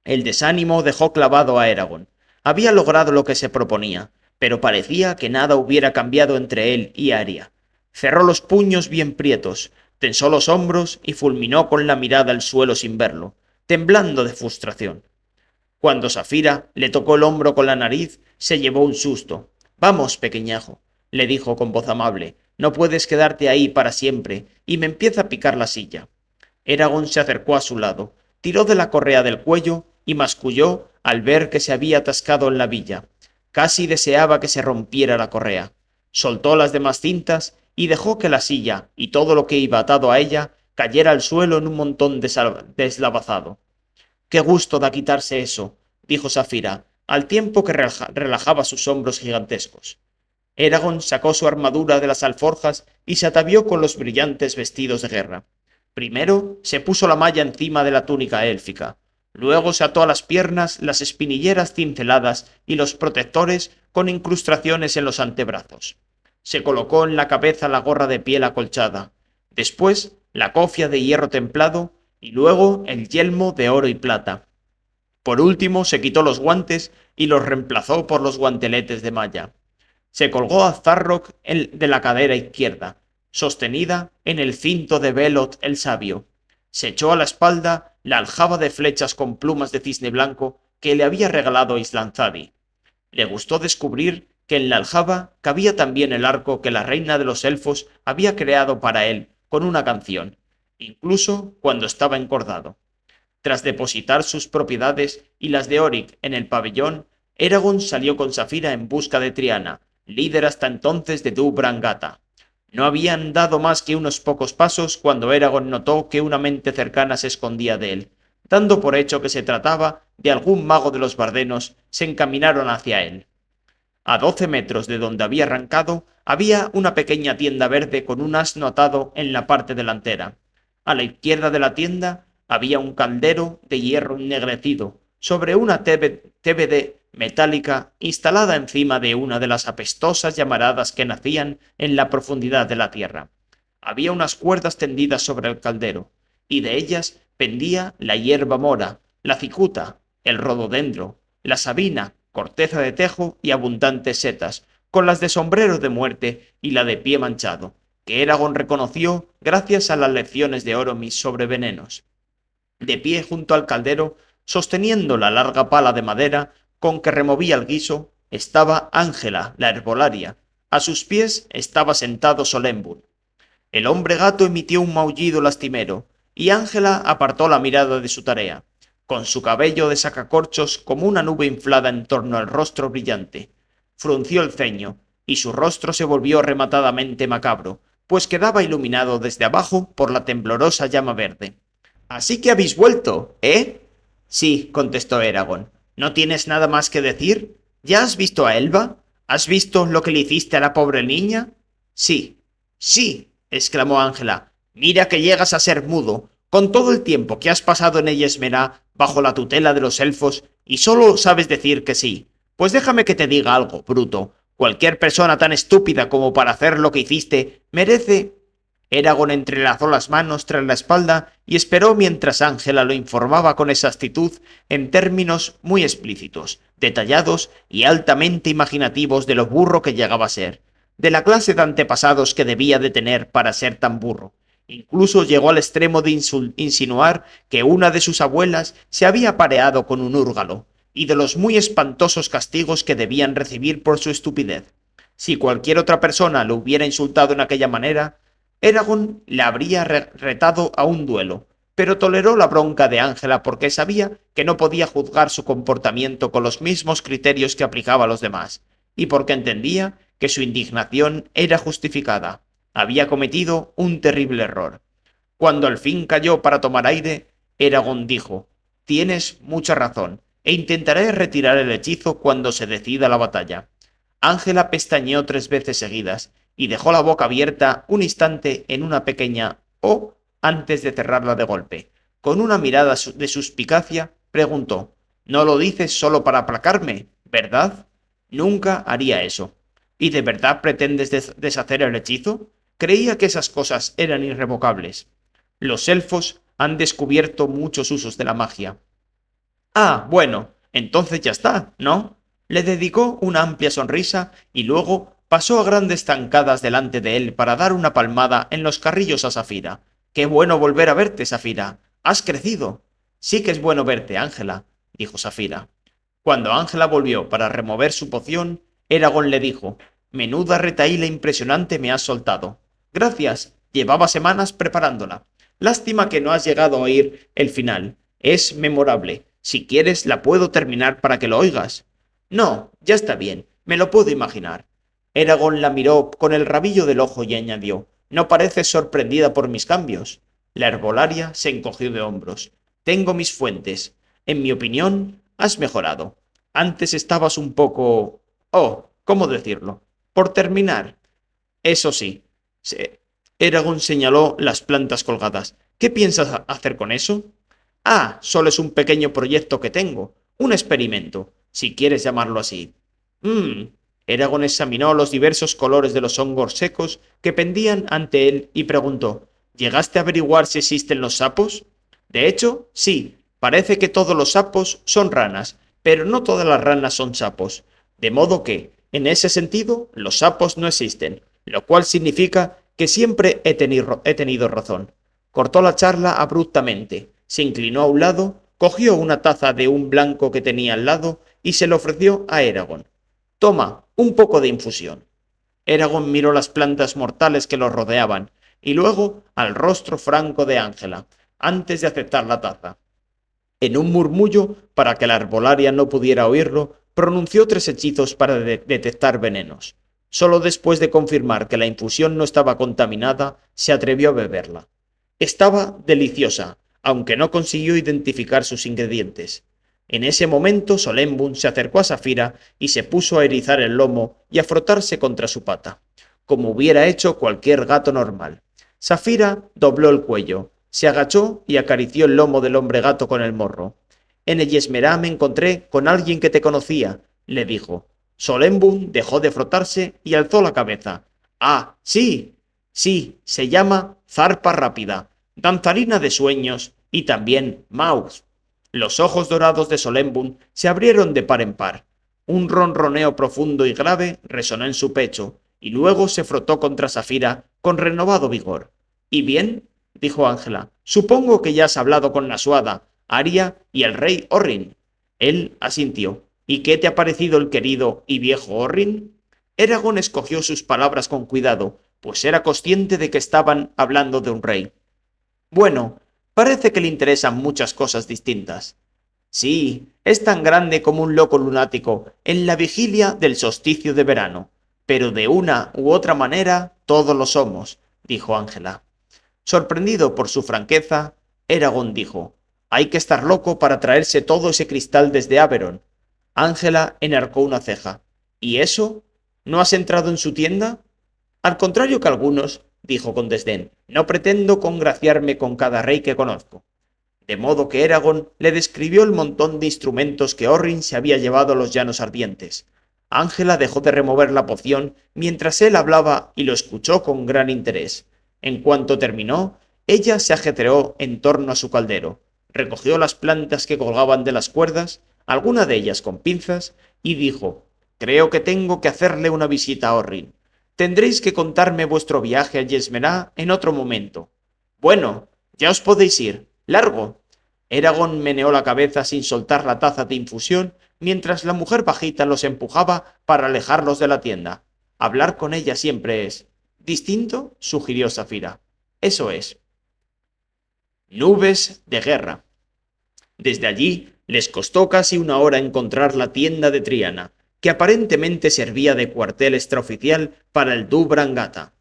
El desánimo dejó clavado a Eragon. Había logrado lo que se proponía, pero parecía que nada hubiera cambiado entre él y Arya. Cerró los puños bien prietos, tensó los hombros y fulminó con la mirada el suelo sin verlo, temblando de frustración. Cuando Saphira le tocó el hombro con la nariz, se llevó un susto. «Vamos, pequeñajo», le dijo con voz amable, «no puedes quedarte ahí para siempre, y me empieza a picar la silla». Eragon se acercó a su lado, tiró de la correa del cuello y masculló al ver que se había atascado en la villa. Casi deseaba que se rompiera la correa. Soltó las demás cintas y dejó que la silla y todo lo que iba atado a ella cayera al suelo en un montón deslavazado. «Qué gusto da quitarse eso», dijo Saphira, al tiempo que relajaba sus hombros gigantescos. Eragon sacó su armadura de las alforjas y se atavió con los brillantes vestidos de guerra. Primero se puso la malla encima de la túnica élfica. Luego se ató a las piernas las espinilleras cinceladas y los protectores con incrustaciones en los antebrazos. Se colocó en la cabeza la gorra de piel acolchada. Después la cofia de hierro templado y luego el yelmo de oro y plata. Por último se quitó los guantes y los reemplazó por los guanteletes de malla. Se colgó a Zarrock de la cadera izquierda, sostenida en el cinto de Belot el Sabio. Se echó a la espalda la aljaba de flechas con plumas de cisne blanco que le había regalado Islanzadi. Le gustó descubrir que en la aljaba cabía también el arco que la reina de los elfos había creado para él con una canción, incluso cuando estaba encordado. Tras depositar sus propiedades y las de Oric en el pabellón, Eragon salió con Saphira en busca de Triana, líder hasta entonces de Du Brangata. No habían dado más que unos pocos pasos cuando Eragon notó que una mente cercana se escondía de él. Dando por hecho que se trataba de algún mago de los Bardenos, se encaminaron hacia él. A 12 metros de donde había arrancado, había una pequeña tienda verde con un asno atado en la parte delantera. A la izquierda de la tienda había un caldero de hierro ennegrecido, sobre una TBD metálica instalada encima de una de las apestosas llamaradas que nacían en la profundidad de la tierra. Había unas cuerdas tendidas sobre el caldero, y de ellas pendía la hierba mora, la cicuta, el rododendro, la sabina, corteza de tejo y abundantes setas, con las de sombrero de muerte y la de pie manchado, que Eragon reconoció gracias a las lecciones de Oromis sobre venenos. De pie junto al caldero, sosteniendo la larga pala de madera con que removía el guiso, estaba Ángela, la herbolaria. A sus pies estaba sentado Solembur. El hombre gato emitió un maullido lastimero, y Ángela apartó la mirada de su tarea, con su cabello de sacacorchos como una nube inflada en torno al rostro brillante. Frunció el ceño, y su rostro se volvió rematadamente macabro, pues quedaba iluminado desde abajo por la temblorosa llama verde. Así que habéis vuelto, ¿eh? Sí, contestó Eragon. ¿No tienes nada más que decir? ¿Ya has visto a Elba? ¿Has visto lo que le hiciste a la pobre niña? Sí. Sí, exclamó Ángela. Mira que llegas a ser mudo, con todo el tiempo que has pasado en Esmerá bajo la tutela de los elfos, y solo sabes decir que sí. Pues déjame que te diga algo, bruto. Cualquier persona tan estúpida como para hacer lo que hiciste merece... Eragon entrelazó las manos tras la espalda y esperó mientras Ángela lo informaba con exactitud en términos muy explícitos, detallados y altamente imaginativos de lo burro que llegaba a ser, de la clase de antepasados que debía de tener para ser tan burro. Incluso llegó al extremo de insinuar que una de sus abuelas se había pareado con un úrgalo, y de los muy espantosos castigos que debían recibir por su estupidez. Si cualquier otra persona lo hubiera insultado en aquella manera, Eragon le habría retado a un duelo, pero toleró la bronca de Ángela porque sabía que no podía juzgar su comportamiento con los mismos criterios que aplicaba a los demás, y porque entendía que su indignación era justificada. Había cometido un terrible error. Cuando al fin cayó para tomar aire, Eragon dijo: «Tienes mucha razón, e intentaré retirar el hechizo cuando se decida la batalla». Ángela pestañeó 3 veces seguidas, y dejó la boca abierta un instante en una pequeña O antes de cerrarla de golpe. Con una mirada de suspicacia, preguntó: «No lo dices solo para aplacarme, ¿verdad?» «Nunca haría eso». «¿Y de verdad pretendes deshacer el hechizo?» Creía que esas cosas eran irrevocables. Los elfos han descubierto muchos usos de la magia. «Ah, bueno, entonces ya está, ¿no?». Le dedicó una amplia sonrisa y luego pasó a grandes zancadas delante de él para dar una palmada en los carrillos a Safira. «Qué bueno volver a verte, Safira. Has crecido». «Sí que es bueno verte, Ángela», dijo Safira. Cuando Ángela volvió para remover su poción, Eragon le dijo: «Menuda retahíla impresionante me has soltado». «Gracias. Llevaba semanas preparándola. Lástima que no has llegado a oír el final. Es memorable. Si quieres, la puedo terminar para que lo oigas». «No, ya está bien. Me lo puedo imaginar». Eragon la miró con el rabillo del ojo y añadió: «¿No pareces sorprendida por mis cambios?». La herbolaria se encogió de hombros. «Tengo mis fuentes. En mi opinión, has mejorado. Antes estabas un poco... Oh, ¿cómo decirlo? Por terminar. Eso sí». Eragon señaló las plantas colgadas. «¿Qué piensas hacer con eso?». «Ah, solo es un pequeño proyecto que tengo. Un experimento, si quieres llamarlo así». Eragon examinó los diversos colores de los hongos secos que pendían ante él y preguntó: «¿Llegaste a averiguar si existen los sapos?». «De hecho, sí. Parece que todos los sapos son ranas, pero no todas las ranas son sapos. De modo que, en ese sentido, los sapos no existen, lo cual significa que siempre he tenido razón». Cortó la charla abruptamente, se inclinó a un lado, cogió una taza de un blanco que tenía al lado y se lo ofreció a Eragon. «Toma, un poco de infusión». Eragon miró las plantas mortales que los rodeaban, y luego al rostro franco de Ángela, antes de aceptar la taza. En un murmullo, para que la herbolaria no pudiera oírlo, pronunció 3 hechizos para detectar venenos. Solo después de confirmar que la infusión no estaba contaminada, se atrevió a beberla. Estaba deliciosa, aunque no consiguió identificar sus ingredientes. En ese momento Solembun se acercó a Safira y se puso a erizar el lomo y a frotarse contra su pata, como hubiera hecho cualquier gato normal. Safira dobló el cuello, se agachó y acarició el lomo del hombre gato con el morro. En el Yesmerá me encontré con alguien que te conocía, le dijo. Solembun dejó de frotarse y alzó la cabeza. Ah, sí, sí, se llama Zarpa Rápida, danzarina de sueños y también Mouth. Los ojos dorados de Solembun se abrieron de par en par. Un ronroneo profundo y grave resonó en su pecho, y luego se frotó contra Safira con renovado vigor. ¿Y bien? Dijo Ángela. Supongo que ya has hablado con Nasuada, Aria y el rey Orrin. Él asintió. ¿Y qué te ha parecido el querido y viejo Orrin? Eragon escogió sus palabras con cuidado, pues era consciente de que estaban hablando de un rey. Bueno, parece que le interesan muchas cosas distintas. Sí, es tan grande como un loco lunático en la vigilia del solsticio de verano, pero de una u otra manera todos lo somos, dijo Ángela. Sorprendido por su franqueza, Eragon dijo, hay que estar loco para traerse todo ese cristal desde Aberon. Ángela enarcó una ceja. ¿Y eso? ¿No has entrado en su tienda? Al contrario que algunos, dijo con desdén, no pretendo congraciarme con cada rey que conozco. De modo que Eragon le describió el montón de instrumentos que Orrin se había llevado a los llanos ardientes. Ángela dejó de remover la poción mientras él hablaba y lo escuchó con gran interés. En cuanto terminó, ella se ajetreó en torno a su caldero, recogió las plantas que colgaban de las cuerdas, alguna de ellas con pinzas, y dijo, creo que tengo que hacerle una visita a Orrin. Tendréis que contarme vuestro viaje a Yesmerá en otro momento. Bueno, ya os podéis ir. ¡Largo! Eragon meneó la cabeza sin soltar la taza de infusión, mientras la mujer bajita los empujaba para alejarlos de la tienda. Hablar con ella siempre es... ¿Distinto? Sugirió Safira. Eso es. Nubes de guerra. Desde allí les costó casi una hora encontrar la tienda de Triana, que aparentemente servía de cuartel extraoficial para el Dubrangata.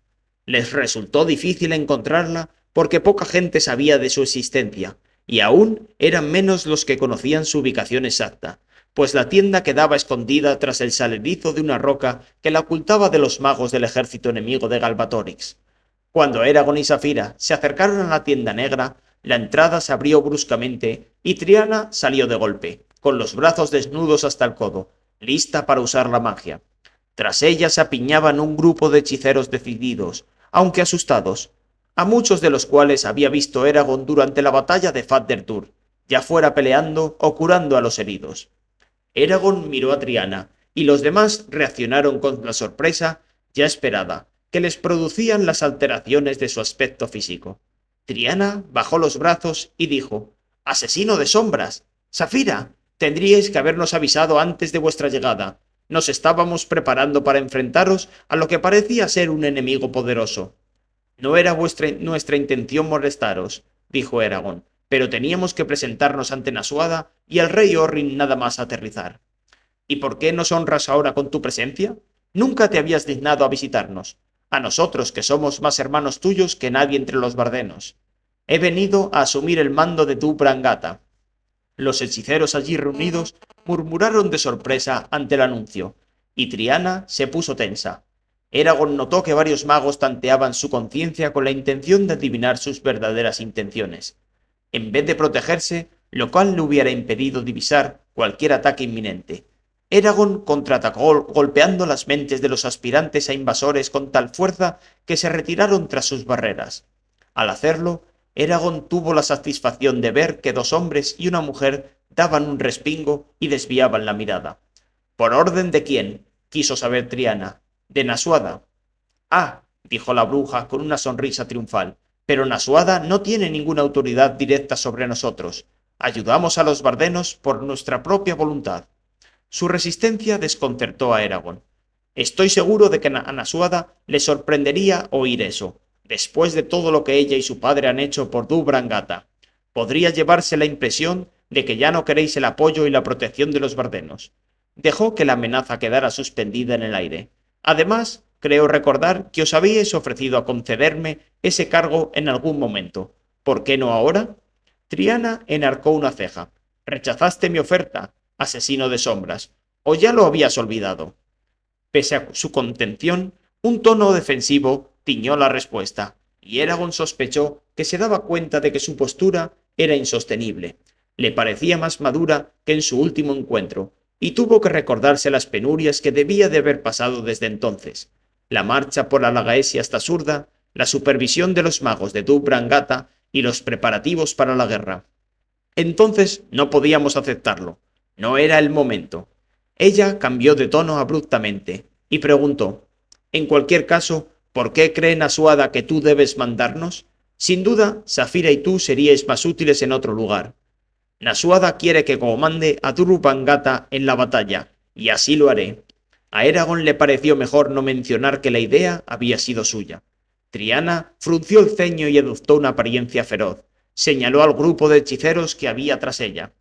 Les resultó difícil encontrarla porque poca gente sabía de su existencia, y aún eran menos los que conocían su ubicación exacta, pues la tienda quedaba escondida tras el saledizo de una roca que la ocultaba de los magos del ejército enemigo de Galbatorix. Cuando Eragon y Safira se acercaron a la tienda negra, la entrada se abrió bruscamente y Triana salió de golpe, con los brazos desnudos hasta el codo, lista para usar la magia. Tras ella se apiñaban un grupo de hechiceros decididos, aunque asustados, a muchos de los cuales había visto Eragon durante la batalla de Fathertur, ya fuera peleando o curando a los heridos. Eragon miró a Triana, y los demás reaccionaron con la sorpresa ya esperada, que les producían las alteraciones de su aspecto físico. Triana bajó los brazos y dijo, «¡Asesino de sombras! ¡Safira! Tendríais que habernos avisado antes de vuestra llegada. Nos estábamos preparando para enfrentaros a lo que parecía ser un enemigo poderoso». «No era nuestra intención molestaros», dijo Eragon, «pero teníamos que presentarnos ante Nasuada y al rey Orrin nada más aterrizar». «¿Y por qué nos honras ahora con tu presencia? Nunca te habías dignado a visitarnos. A nosotros, que somos más hermanos tuyos que nadie entre los bardenos. He venido a asumir el mando de tu Brangata». Los hechiceros allí reunidos murmuraron de sorpresa ante el anuncio, y Triana se puso tensa. Eragon notó que varios magos tanteaban su conciencia con la intención de adivinar sus verdaderas intenciones. En vez de protegerse, lo cual le hubiera impedido divisar cualquier ataque inminente, Eragon contraatacó golpeando las mentes de los aspirantes a invasores con tal fuerza que se retiraron tras sus barreras. Al hacerlo, Eragon tuvo la satisfacción de ver que dos hombres y una mujer daban un respingo y desviaban la mirada. ¿Por orden de quién?, quiso saber Triana. «De Nasuada». «Ah», dijo la bruja con una sonrisa triunfal, «pero Nasuada no tiene ninguna autoridad directa sobre nosotros. Ayudamos a los bardenos por nuestra propia voluntad». Su resistencia desconcertó a Eragon. Estoy seguro de que a Nasuada le sorprendería oír eso, después de todo lo que ella y su padre han hecho por Dubrangata. Podría llevarse la impresión de que ya no queréis el apoyo y la protección de los bardenos. Dejó que la amenaza quedara suspendida en el aire. Además, Creo recordar que os habíais ofrecido a concederme ese cargo en algún momento. ¿Por qué no ahora? Triana enarcó una ceja. Rechazaste mi oferta, asesino de sombras. ¿O ya lo habías olvidado? Pese a su contención, un tono defensivo tiñó la respuesta, y Eragon sospechó que se daba cuenta de que su postura era insostenible. Le parecía más madura que en su último encuentro, y tuvo que recordarse las penurias que debía de haber pasado desde entonces. La marcha por la Lagaesia hasta Surda, la supervisión de los magos de Dub Brangata y los preparativos para la guerra. Entonces no podíamos aceptarlo. No era el momento. Ella cambió de tono abruptamente y preguntó: En cualquier caso, ¿por qué cree Nasuada que tú debes mandarnos? Sin duda, Safira y tú seríais más útiles en otro lugar. Nasuada quiere que comande a Durupangata en la batalla, y así lo haré. A Eragon le pareció mejor no mencionar que la idea había sido suya. Triana frunció el ceño y adoptó una apariencia feroz. Señaló al grupo de hechiceros que había tras ella.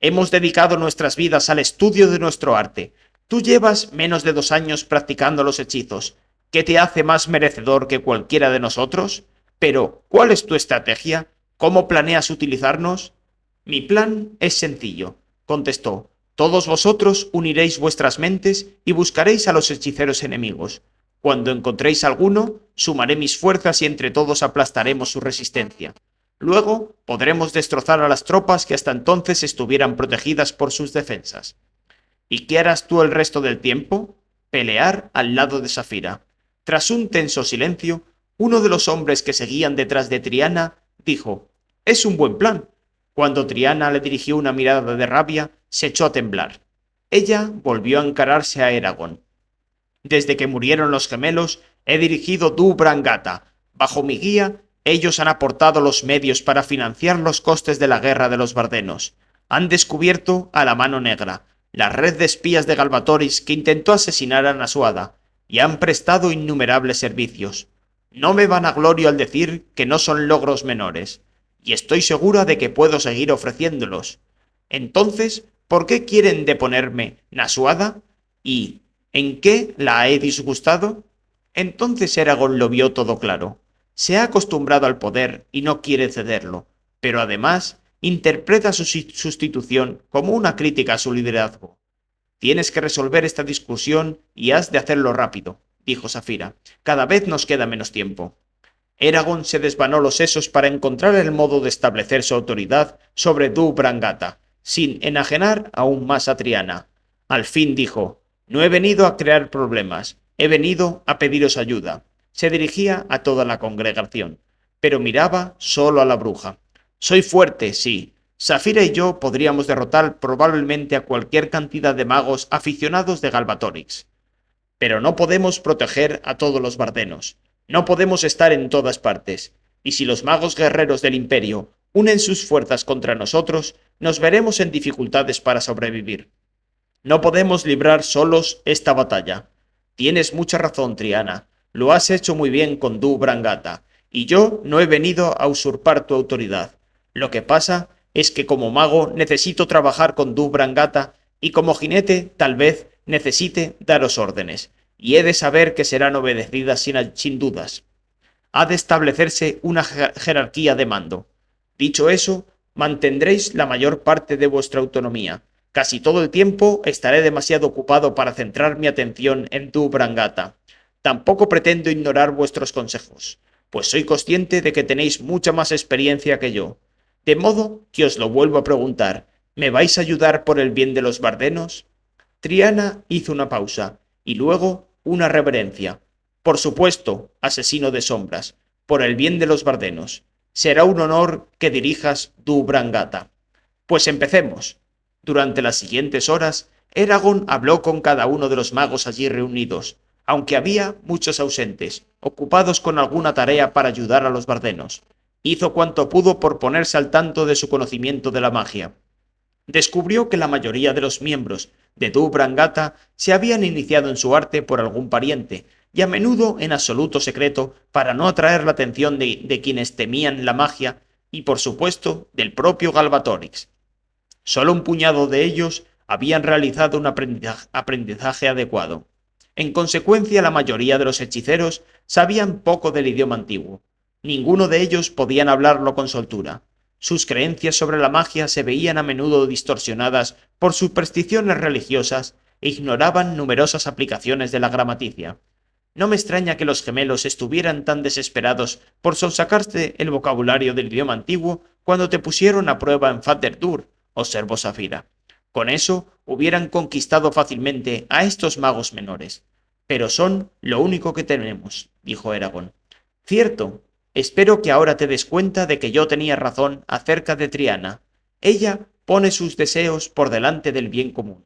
Hemos dedicado nuestras vidas al estudio de nuestro arte. Tú llevas menos de 2 años practicando los hechizos. ¿Qué te hace más merecedor que cualquiera de nosotros? Pero, ¿cuál es tu estrategia? ¿Cómo planeas utilizarnos? Mi plan es sencillo, contestó. Todos vosotros uniréis vuestras mentes y buscaréis a los hechiceros enemigos. Cuando encontréis alguno, sumaré mis fuerzas y entre todos aplastaremos su resistencia. Luego podremos destrozar a las tropas que hasta entonces estuvieran protegidas por sus defensas. ¿Y qué harás tú el resto del tiempo? Pelear al lado de Safira. Tras un tenso silencio, uno de los hombres que seguían detrás de Triana dijo: «Es un buen plan». Cuando Triana le dirigió una mirada de rabia, se echó a temblar. Ella volvió a encararse a Eragon. «Desde que murieron los gemelos, he dirigido Dub Brangata. Bajo mi guía, ellos han aportado los medios para financiar los costes de la guerra de los Bardenos. Han descubierto a la Mano Negra, la red de espías de Galbatoris que intentó asesinar a Nasuada, y han prestado innumerables servicios. No me vanaglorio al decir que no son logros menores, y estoy segura de que puedo seguir ofreciéndolos. Entonces, ¿por qué quieren deponerme, Nasuada? ¿Y en qué la he disgustado? Entonces Eragon lo vio todo claro. Se ha acostumbrado al poder y no quiere cederlo, pero además interpreta su sustitución como una crítica a su liderazgo. Tienes que resolver esta discusión y has de hacerlo rápido, dijo Safira. Cada vez nos queda menos tiempo. Eragon se desvanó los sesos para encontrar el modo de establecer su autoridad sobre Dub Brangata, sin enajenar aún más a Triana. Al fin dijo: «No he venido a crear problemas, he venido a pediros ayuda». Se dirigía a toda la congregación, pero miraba solo a la bruja. «Soy fuerte, sí. Safira y yo podríamos derrotar probablemente a cualquier cantidad de magos aficionados de Galbatorix. Pero no podemos proteger a todos los bardenos. No podemos estar en todas partes. Y si los magos guerreros del Imperio unen sus fuerzas contra nosotros, nos veremos en dificultades para sobrevivir. No podemos librar solos esta batalla. Tienes mucha razón, Triana. Lo has hecho muy bien con Dub Brangata, y yo no he venido a usurpar tu autoridad. Lo que pasa es que como mago necesito trabajar con Dub Brangata y como jinete tal vez necesite daros órdenes, y he de saber que serán obedecidas sin dudas. Ha de establecerse una jerarquía de mando. Dicho eso, mantendréis la mayor parte de vuestra autonomía. Casi todo el tiempo estaré demasiado ocupado para centrar mi atención en Dub Brangata. Tampoco pretendo ignorar vuestros consejos, pues soy consciente de que tenéis mucha más experiencia que yo. De modo que os lo vuelvo a preguntar, ¿me vais a ayudar por el bien de los bardenos? Triana hizo una pausa, y luego una reverencia. Por supuesto, asesino de sombras, por el bien de los bardenos. Será un honor que dirijas Dub Brangata. Pues empecemos. Durante las siguientes horas, Eragon habló con cada uno de los magos allí reunidos, aunque había muchos ausentes, ocupados con alguna tarea para ayudar a los bardenos. Hizo cuanto pudo por ponerse al tanto de su conocimiento de la magia. Descubrió que la mayoría de los miembros de Dub Brangata se habían iniciado en su arte por algún pariente, y a menudo en absoluto secreto para no atraer la atención de quienes temían la magia y, por supuesto, del propio Galbatorix. Solo un puñado de ellos habían realizado un aprendizaje adecuado. En consecuencia, la mayoría de los hechiceros sabían poco del idioma antiguo. Ninguno de ellos podían hablarlo con soltura. Sus creencias sobre la magia se veían a menudo distorsionadas por supersticiones religiosas e ignoraban numerosas aplicaciones de la gramaticia. No me extraña que los gemelos estuvieran tan desesperados por sonsacarse el vocabulario del idioma antiguo cuando te pusieron a prueba en Fatherdur, observó Safira. Con eso hubieran conquistado fácilmente a estos magos menores. Pero son lo único que tenemos, dijo Eragon. Cierto, espero que ahora te des cuenta de que yo tenía razón acerca de Triana. Ella pone sus deseos por delante del bien común.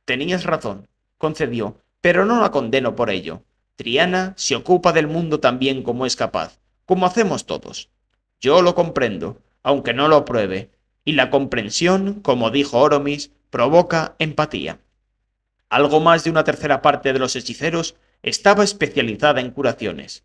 Tenías razón, concedió, pero no la condeno por ello. Triana se ocupa del mundo tan bien como es capaz, como hacemos todos. Yo lo comprendo, aunque no lo apruebe, y la comprensión, como dijo Oromis, provoca empatía. Algo más de una tercera parte de los hechiceros estaba especializada en curaciones.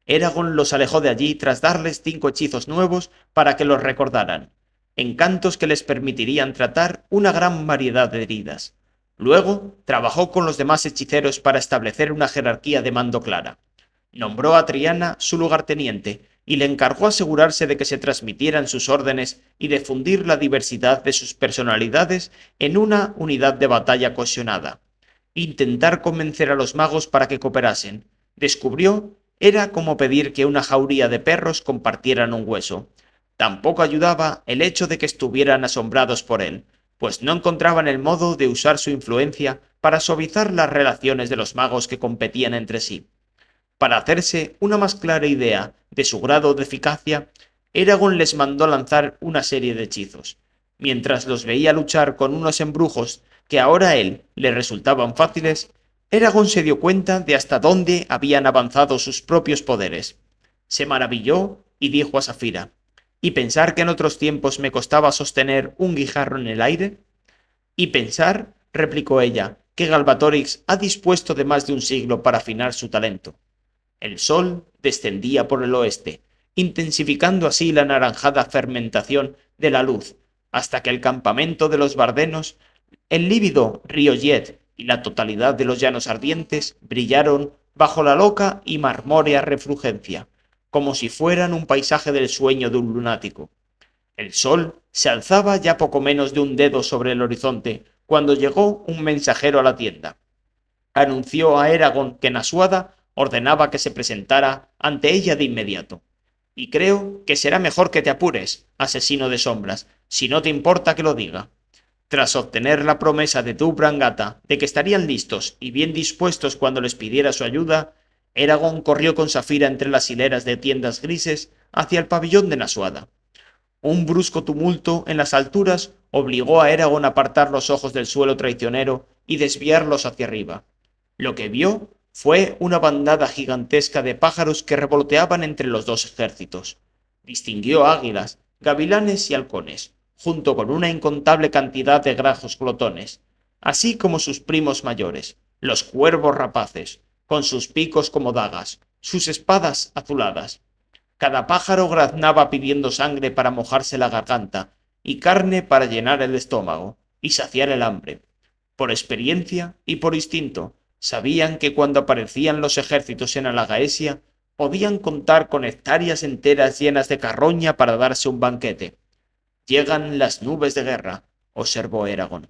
Eragon los alejó de allí tras darles 5 hechizos nuevos para que los recordaran, encantos que les permitirían tratar una gran variedad de heridas. Luego trabajó con los demás hechiceros para establecer una jerarquía de mando clara. Nombró a Triana su lugarteniente y le encargó asegurarse de que se transmitieran sus órdenes y difundir la diversidad de sus personalidades en una unidad de batalla cohesionada. Intentar convencer a los magos para que cooperasen, descubrió, era como pedir que una jauría de perros compartieran un hueso. Tampoco ayudaba el hecho de que estuvieran asombrados por él, pues no encontraban el modo de usar su influencia para suavizar las relaciones de los magos que competían entre sí. Para hacerse una más clara idea de su grado de eficacia, Eragon les mandó lanzar una serie de hechizos. Mientras los veía luchar con unos embrujos que ahora a él le resultaban fáciles, Eragon se dio cuenta de hasta dónde habían avanzado sus propios poderes. Se maravilló y dijo a Safira: ¿Y pensar que en otros tiempos me costaba sostener un guijarro en el aire? Y pensar, replicó ella, que Galbatorix ha dispuesto de más de un siglo para afinar su talento. El sol descendía por el oeste, intensificando así la naranjada fermentación de la luz, hasta que el campamento de los bardenos, el lívido río Yed y la totalidad de los llanos ardientes brillaron bajo la loca y marmórea refulgencia, como si fueran un paisaje del sueño de un lunático. El sol se alzaba ya poco menos de un dedo sobre el horizonte cuando llegó un mensajero a la tienda. Anunció a Eragon que Nasuada ordenaba que se presentara ante ella de inmediato. Y creo que será mejor que te apures, asesino de sombras, si no te importa que lo diga. Tras obtener la promesa de Dubrangata de que estarían listos y bien dispuestos cuando les pidiera su ayuda, Eragon corrió con Safira entre las hileras de tiendas grises hacia el pabellón de Nasuada. Un brusco tumulto en las alturas obligó a Eragon a apartar los ojos del suelo traicionero y desviarlos hacia arriba. Lo que vio fue una bandada gigantesca de pájaros que revoloteaban entre los dos ejércitos. Distinguió águilas, gavilanes y halcones, junto con una incontable cantidad de grajos glotones, así como sus primos mayores, los cuervos rapaces, con sus picos como dagas, sus espadas azuladas. Cada pájaro graznaba pidiendo sangre para mojarse la garganta y carne para llenar el estómago y saciar el hambre. Por experiencia y por instinto, sabían que cuando aparecían los ejércitos en Alagaesia, podían contar con hectáreas enteras llenas de carroña para darse un banquete. Llegan las nubes de guerra, observó Eragon.